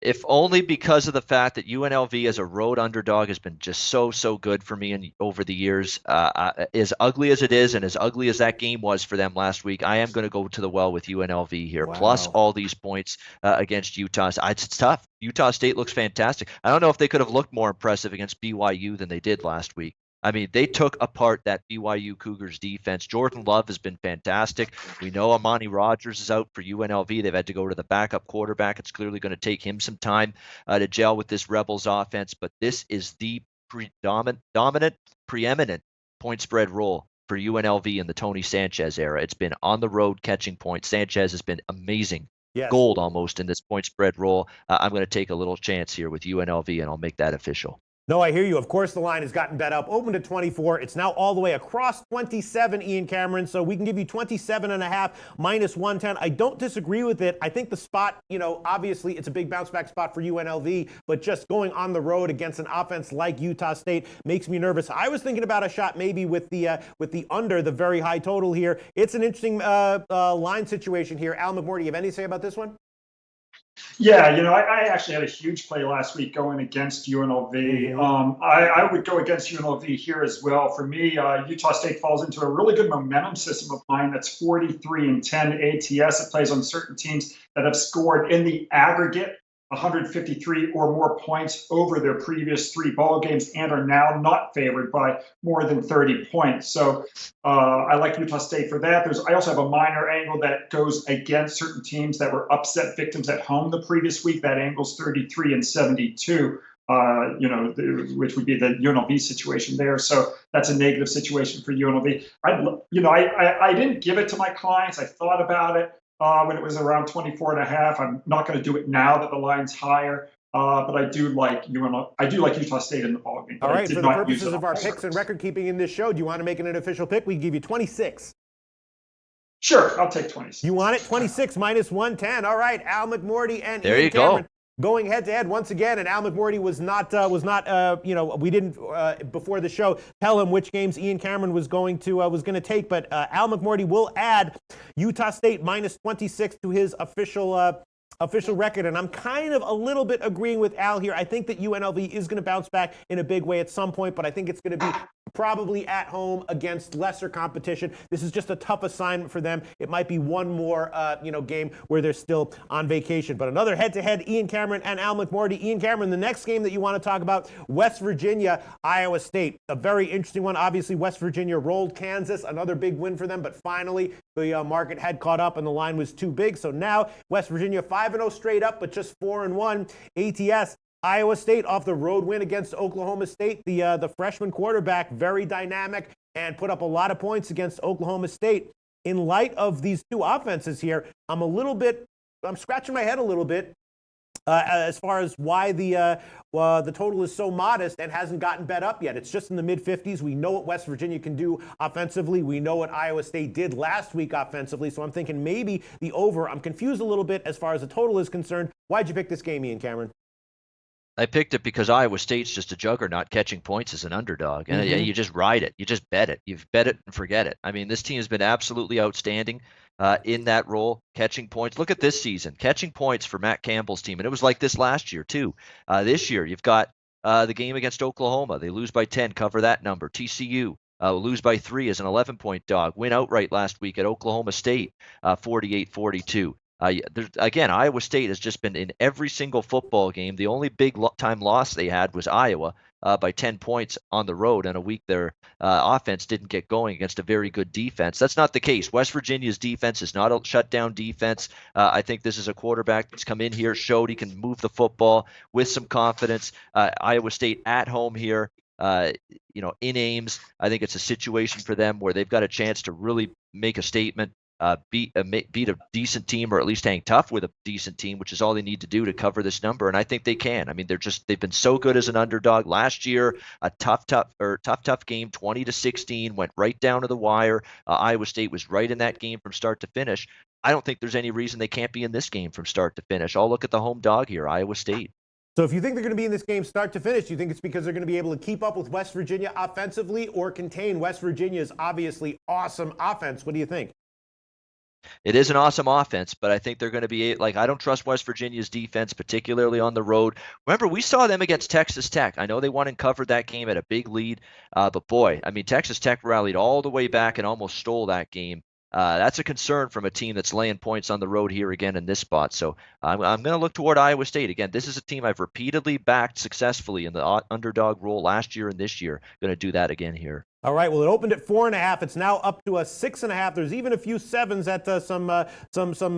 If only because of the fact that UNLV as a road underdog has been just so good for me over the years. As ugly as it is, and as ugly as that game was for them last week, I am going to go to the well with UNLV here. Wow. Plus all these points against Utah. It's tough. Utah State looks fantastic. I don't know if they could have looked more impressive against BYU than they did last week. I mean, they took apart that BYU Cougars defense. Jordan Love has been fantastic. We know Amani Rogers is out for UNLV. They've had to go to the backup quarterback. It's clearly going to take him some time to gel with this Rebels offense. But this is the preeminent point spread role for UNLV in the Tony Sanchez era. It's been on the road catching points. Sanchez has been amazing. Yes. Gold almost in this point spread role. I'm going to take a little chance here with UNLV, and I'll make that official. No, I hear you. Of course, the line has gotten bet up. Open to 24. It's now all the way across 27, Ian Cameron. So we can give you 27.5 minus 110. I don't disagree with it. I think the spot, obviously it's a big bounce back spot for UNLV, but just going on the road against an offense like Utah State makes me nervous. I was thinking about a shot maybe with the under the very high total here. It's an interesting line situation here. Al McMurray, you have anything to say about this one? Yeah, I actually had a huge play last week going against UNLV. I would go against UNLV here as well. For me, Utah State falls into a really good momentum system of mine that's 43-10 ATS. It plays on certain teams that have scored in the aggregate 153 or more points over their previous 3 ball games and are now not favored by more than 30 points. So I like Utah State for that. I also have a minor angle that goes against certain teams that were upset victims at home the previous week. That angle's 33-72. Which would be the UNLV situation there. So that's a negative situation for UNLV. I didn't give it to my clients. I thought about it when it was around 24.5. I'm not going to do it now that the line's higher. But I do like Utah State in the ballgame. All right, for the purposes of our picks and record keeping in this show, do you want to make it an official pick? We can give you 26. Sure, I'll take 26. You want it? 26 minus 110. All right, Al McMurray and there Ian you Cameron go. Going head to head once again, and Al McMurray was not we didn't before the show tell him which games Ian Cameron was going to take, but Al McMurray will add Utah State minus 26 to his official record, and I'm kind of a little bit agreeing with Al here. I think that UNLV is going to bounce back in a big way at some point, but I think it's going to be probably at home against lesser competition. This is just a tough assignment for them. It might be one more game where they're still on vacation. But another head-to-head, Ian Cameron and Al McMurray. Ian Cameron, the next game that you want to talk about, West Virginia, Iowa State. A very interesting one. Obviously, West Virginia rolled Kansas, another big win for them, but finally the market had caught up and the line was too big. So now West Virginia 5-0 straight up, but just 4-1 ATS. Iowa State off the road win against Oklahoma State. The freshman quarterback, very dynamic and put up a lot of points against Oklahoma State. In light of these two offenses here, I'm scratching my head a little bit as far as why the total is so modest and hasn't gotten bet up yet. It's just in the mid-50s. We know what West Virginia can do offensively. We know what Iowa State did last week offensively. So I'm thinking maybe the over. I'm confused a little bit as far as the total is concerned. Why'd you pick this game, Ian Cameron? I picked it because Iowa State's just a juggernaut catching points as an underdog. And you just ride it. You just bet it. You've bet it and forget it. I mean, this team has been absolutely outstanding in that role, catching points. Look at this season, catching points for Matt Campbell's team. And it was like this last year, too. This year, you've got the game against Oklahoma. They lose by 10, cover that number. TCU lose by 3 as an 11-point dog. Win outright last week at Oklahoma State, 48-42. Again, Iowa State has just been in every single football game. The only big time loss they had was Iowa by 10 points on the road, and a week their offense didn't get going against a very good defense. That's not the case. West Virginia's defense is not a shutdown defense. I think this is a quarterback that's come in here, showed he can move the football with some confidence. Iowa State at home here. In Ames, I think it's a situation for them where they've got a chance to really make a statement. Beat a decent team, or at least hang tough with a decent team, which is all they need to do to cover this number. And I think they can. I mean, they've been so good as an underdog. Last year, a tough game, 20-16, went right down to the wire. Iowa State was right in that game from start to finish. I don't think there's any reason they can't be in this game from start to finish. I'll look at the home dog here, Iowa State. So if you think they're going to be in this game start to finish, do you think it's because they're going to be able to keep up with West Virginia offensively or contain West Virginia's obviously awesome offense? What do you think? It is an awesome offense, but I think they're going to be like, I don't trust West Virginia's defense, particularly on the road. Remember, we saw them against Texas Tech. I know they won and covered that game at a big lead, but boy, I mean, Texas Tech rallied all the way back and almost stole that game. That's a concern from a team that's laying points on the road here again in this spot. So I'm going to look toward Iowa State. Again, this is a team I've repeatedly backed successfully in the underdog role last year and this year. Going to do that again here. All right. Well, it opened at 4.5. It's now up to a 6.5. There's even a few sevens at some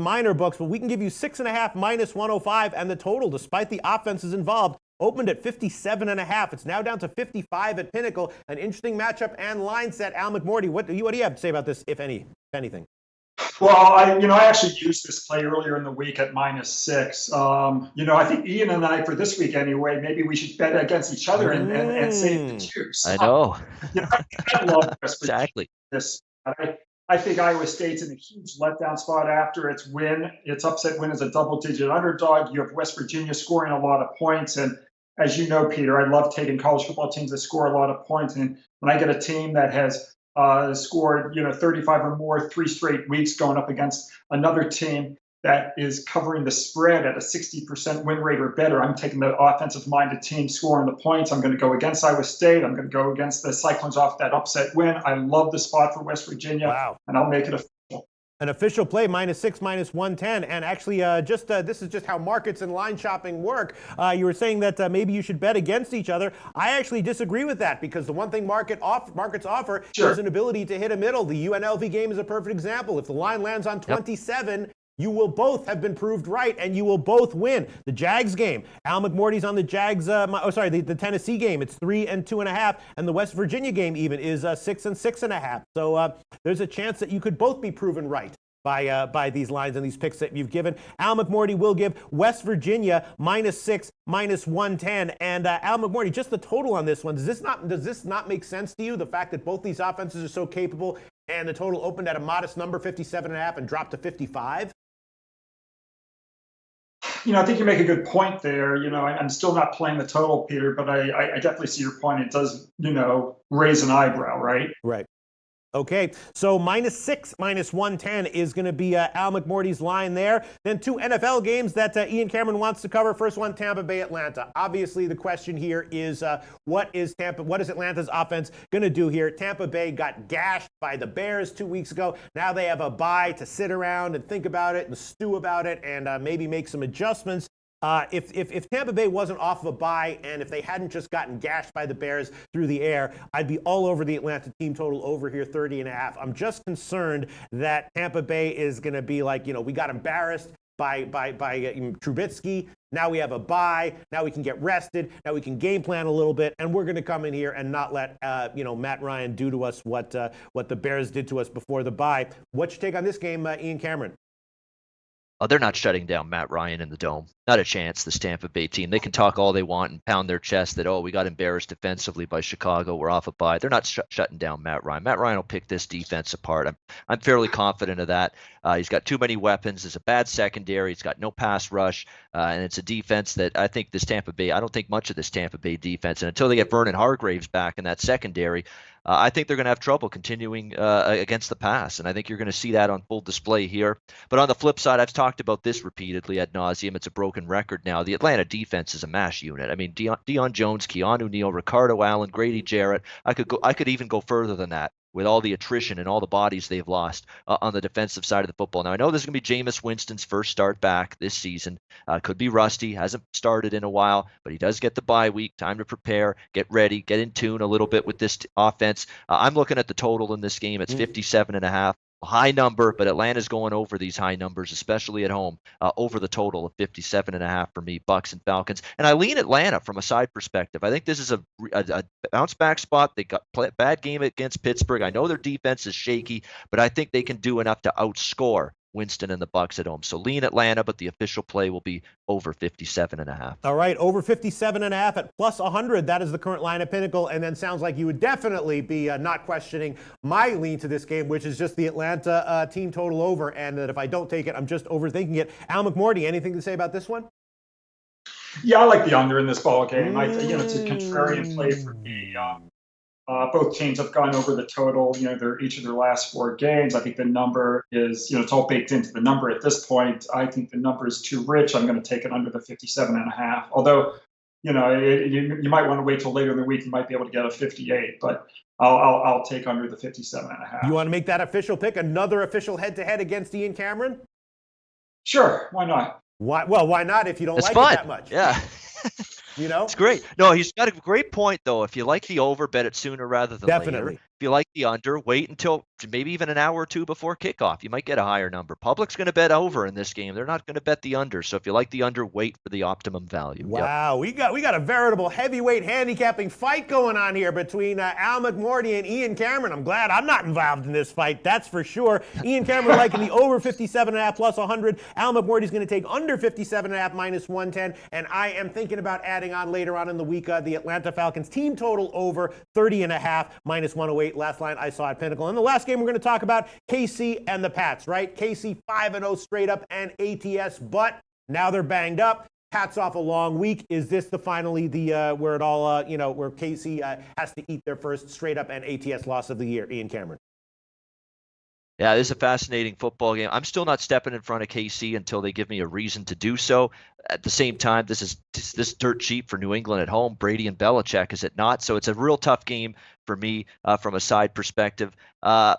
minor books, but we can give you 6.5 minus 105, and the total, despite the offenses involved, opened at 57.5. It's now down to 55 at Pinnacle. An interesting matchup and line set. Al McMorty, what do you have to say about this, if anything? Well, I actually used this play earlier in the week at -6. I think Ian and I, for this week anyway, maybe we should bet against each other and save the juice. I know. I love this. Exactly. I think Iowa State's in a huge letdown spot after its win. Its upset win as a double-digit underdog. You have West Virginia scoring a lot of points, and as you know, Peter, I love taking college football teams that score a lot of points. And when I get a team that has scored 35 or more 3 straight weeks going up against another team that is covering the spread at a 60% win rate or better, I'm taking the offensive-minded team scoring the points. I'm going to go against Iowa State. I'm going to go against the Cyclones off that upset win. I love the spot for West Virginia. Wow. And I'll make it official. An official play, -6, -110. And actually, this is just how markets and line shopping work. You were saying that maybe you should bet against each other. I actually disagree with that, because the one thing markets offer is an ability to hit a middle. The UNLV game is a perfect example. If the line lands on 27, you will both have been proved right, and you will both win. The Jags game, Al McMorty's on the Jags. The Tennessee game, it's 3 and 2.5, and the West Virginia game even is 6 and 6.5. So there's a chance that you could both be proven right by these lines and these picks that you've given. Al McMorty will give West Virginia -6, -110, and Al McMorty, just the total on this one. Does this not make sense to you? The fact that both these offenses are so capable, and the total opened at a modest number, 57.5, and dropped to 55. I think you make a good point there. I'm still not playing the total, Peter, but I definitely see your point. It does, raise an eyebrow, right? Right. Okay, so -6, -110 is going to be Al McMorty's line there. Then 2 NFL games that Ian Cameron wants to cover. First one, Tampa Bay, Atlanta. Obviously, the question here is what is Atlanta's offense going to do here? Tampa Bay got gashed by the Bears 2 weeks ago. Now they have a bye to sit around and think about it and stew about it and maybe make some adjustments. If Tampa Bay wasn't off of a bye, and if they hadn't just gotten gashed by the Bears through the air, I'd be all over the Atlanta team total over here, 30.5. I'm just concerned that Tampa Bay is going to be like, we got embarrassed by Trubisky. Now we have a bye. Now we can get rested. Now we can game plan a little bit, and we're going to come in here and not let Matt Ryan do to us what the Bears did to us before the bye. What's your take on this game, Ian Cameron? Oh, they're not shutting down Matt Ryan in the Dome. Not a chance, this Tampa Bay team. They can talk all they want and pound their chest that, we got embarrassed defensively by Chicago. We're off a bye. They're not shutting down Matt Ryan. Matt Ryan will pick this defense apart. I'm fairly confident of that. He's got too many weapons. It's a bad secondary. He's got no pass rush. And it's a defense that I don't think much of this Tampa Bay defense. And until they get Vernon Hargraves back in that secondary, I think they're going to have trouble continuing against the pass, and I think you're going to see that on full display here. But on the flip side, I've talked about this repeatedly ad nauseum. It's a broken record now. The Atlanta defense is a mash unit. I mean, Deion Jones, Keanu Neal, Ricardo Allen, Grady Jarrett. I could even go further than that with all the attrition and all the bodies they've lost on the defensive side of the football. Now, I know this is going to be Jameis Winston's first start back this season. Could be rusty, hasn't started in a while, but he does get the bye week, time to prepare, get ready, get in tune a little bit with this offense. I'm looking at the total in this game. It's 57.5. High number, but Atlanta's going over these high numbers, especially at home, over the total of 57.5 for me, Bucks and Falcons. And I lean Atlanta from a side perspective. I think this is a bounce back spot. They got a bad game against Pittsburgh. I know their defense is shaky, but I think they can do enough to outscore Winston and the Bucks at home. So lean Atlanta, but the official play will be over 57.5. All right, over 57.5 at plus 100. That is the current line at Pinnacle. And then sounds like you would definitely be not questioning my lean to this game, which is just the Atlanta team total over. And that if I don't take it, I'm just overthinking it. Al McMorty, anything to say about this one? Yeah, I like the under in this ball game. It's a contrarian play for me. Both teams have gone over the total. Each of their last 4 games. I think the number is, it's all baked into the number at this point. I think the number is too rich. I'm going to take it under the 57.5. Although, you might want to wait till later in the week. You might be able to get a 58, but I'll take under the 57.5. You want to make that official pick? Another official head-to-head against Ian Cameron? Sure, why not? Why not if you don't It's like fun. it that much? Yeah. It's great. No, he's got a great point, though. If you like the over, bet it sooner rather than Definitely. later. If you like the under, wait until maybe even an hour or two before kickoff. You might get a higher number. Public's going to bet over in this game. They're not going to bet the under. So if you like the under, wait for the optimum value. Wow, we got a veritable heavyweight handicapping fight going on here between Al McMorty and Ian Cameron. I'm glad I'm not involved in this fight, that's for sure. Ian Cameron liking the over 57.5 plus 100. Al McMorty's going to take under 57.5 minus 110. And I am thinking about adding on later on in the week the Atlanta Falcons team total over 30.5 minus 108. Last line I saw at Pinnacle. And the last game we're going to talk about, KC and the Pats, right? KC 5-0 straight up and ATS, but now they're banged up. Pats off a long week. Is this finally where it all, where KC has to eat their first straight up and ATS loss of the year? Ian Cameron. Yeah, this is a fascinating football game. I'm still not stepping in front of KC until they give me a reason to do so. At the same time, this is dirt cheap for New England at home. Brady and Belichick, is it not? So it's a real tough game for me from a side perspective. It's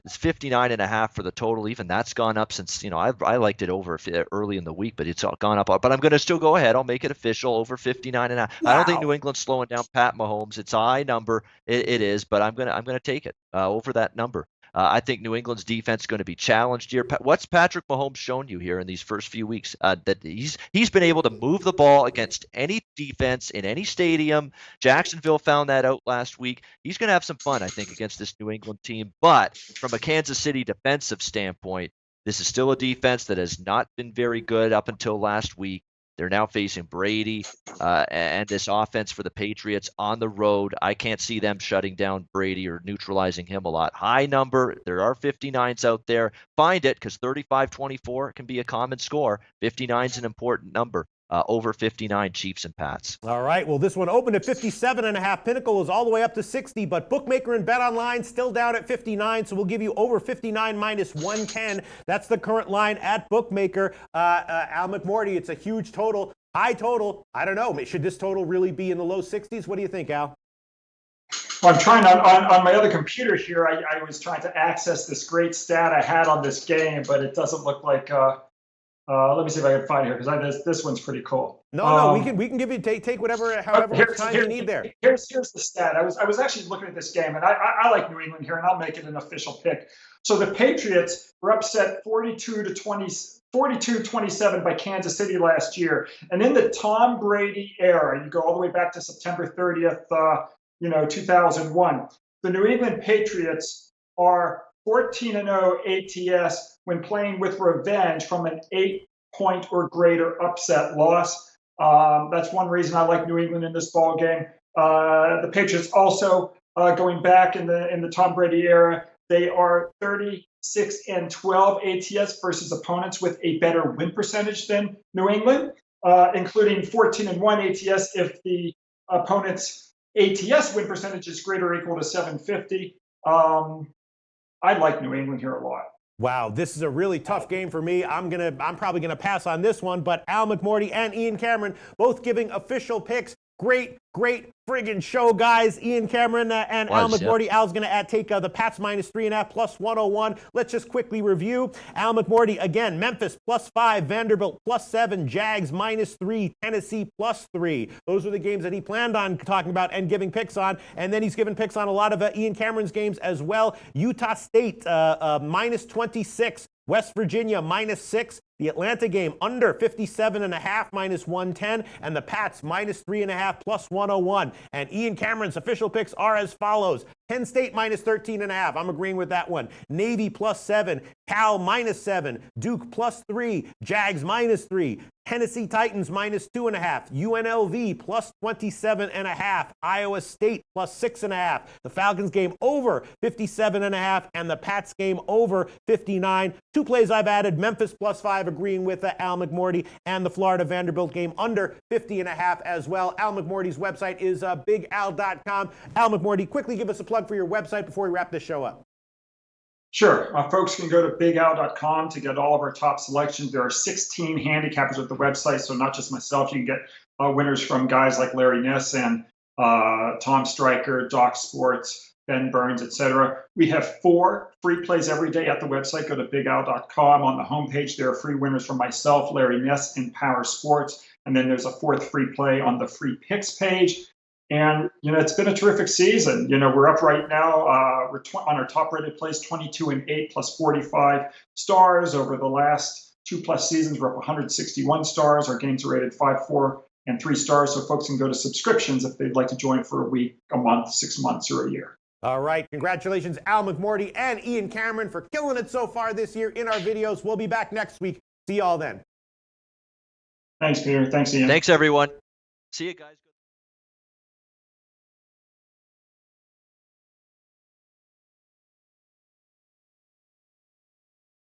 59.5 for the total. Even that's gone up since, I liked it over early in the week, but it's all gone up. But I'm going to still go ahead. I'll make it official over 59.5. Wow. I don't think New England's slowing down Pat Mahomes. It's a high number. It is, but I'm going to take it over that number. I think New England's defense is going to be challenged here. What's Patrick Mahomes shown you here in these first few weeks? That he's been able to move the ball against any defense in any stadium. Jacksonville found that out last week. He's going to have some fun, I think, against this New England team. But from a Kansas City defensive standpoint, this is still a defense that has not been very good up until last week. They're now facing Brady and this offense for the Patriots on the road. I can't see them shutting down Brady or neutralizing him a lot. High number. There are 59s out there. Find it, because 35-24 can be a common score. 59 is an important number. Over 59 Chiefs and Pats. All right. Well, this one opened at 57.5. Pinnacle is all the way up to 60, but Bookmaker and BetOnline still down at 59. So we'll give you over 59 minus 110. That's the current line at Bookmaker. Al McMorty, it's a huge total, high total. I don't know. Should this total really be in the low 60s? What do you think, Al? Well, I'm trying on my other computer here. I was trying to access this great stat I had on this game, but it doesn't look like. Let me see if I can find it here, because this one's pretty cool. No, we can give you take whatever much time you need there. Here's the stat. I was actually looking at this game, and I like New England here, and I'll make it an official pick. So the Patriots were upset 42-27 by Kansas City last year, and in the Tom Brady era, you go all the way back to September 30th, 2001. The New England Patriots are 14-0 ATS when playing with revenge from an 8-point or greater upset loss. That's one reason I like New England in this ball game. The Patriots also, going back in the Tom Brady era, they are 36-12 ATS versus opponents with a better win percentage than New England, including 14-1 ATS if the opponent's ATS win percentage is greater or equal to 750. I like New England here a lot. Wow, this is a really tough game for me. I'm probably gonna pass on this one, but Al McMorty and Ian Cameron both giving official picks. Great friggin' show, guys. Ian Cameron and Al McMorty. Al's going to take the Pats minus 3.5 plus 101. Let's just quickly review. Al McMorty, again, Memphis plus 5, Vanderbilt plus 7, Jags minus 3, Tennessee plus 3. Those are the games that he planned on talking about and giving picks on. And then he's given picks on a lot of Ian Cameron's games as well. Utah State minus 26. West Virginia minus 6. The Atlanta game under 57.5 minus 110. And the Pats minus 3.5 plus 101. And Ian Cameron's official picks are as follows. Penn State minus 13.5. I'm agreeing with that one. Navy plus 7. Cal minus 7. Duke plus 3. Jags minus 3. Tennessee Titans -2.5. UNLV +27.5. Iowa State +6.5. The Falcons game over 57.5, and the Pats game over 59. 2 plays I've added: Memphis +5, agreeing with Al McMorty, and the Florida Vanderbilt game under 50.5 as well. Al McMorty's website is bigal.com. Al McMorty, quickly give us a plug for your website before we wrap this show up. Sure. Folks can go to bigal.com to get all of our top selections. There are 16 handicappers at the website, so not just myself. You can get winners from guys like Larry Ness and Tom Stryker, Doc Sports, Ben Burns, etc. We have 4 free plays every day at the website. Go to bigal.com. On the homepage, there are free winners from myself, Larry Ness, and Power Sports. And then there's a 4th free play on the free picks page. And, it's been a terrific season. We're up right now. We're on our top rated plays, 22-8 plus 45 stars. Over the last 2+ seasons, we're up 161 stars. Our games are rated 5, 4, and 3 stars. So folks can go to subscriptions if they'd like to join for a week, a month, 6 months, or a year. All right. Congratulations, Al McMorty and Ian Cameron, for killing it so far this year in our videos. We'll be back next week. See y'all then. Thanks, Peter. Thanks, Ian. Thanks, everyone. See you guys.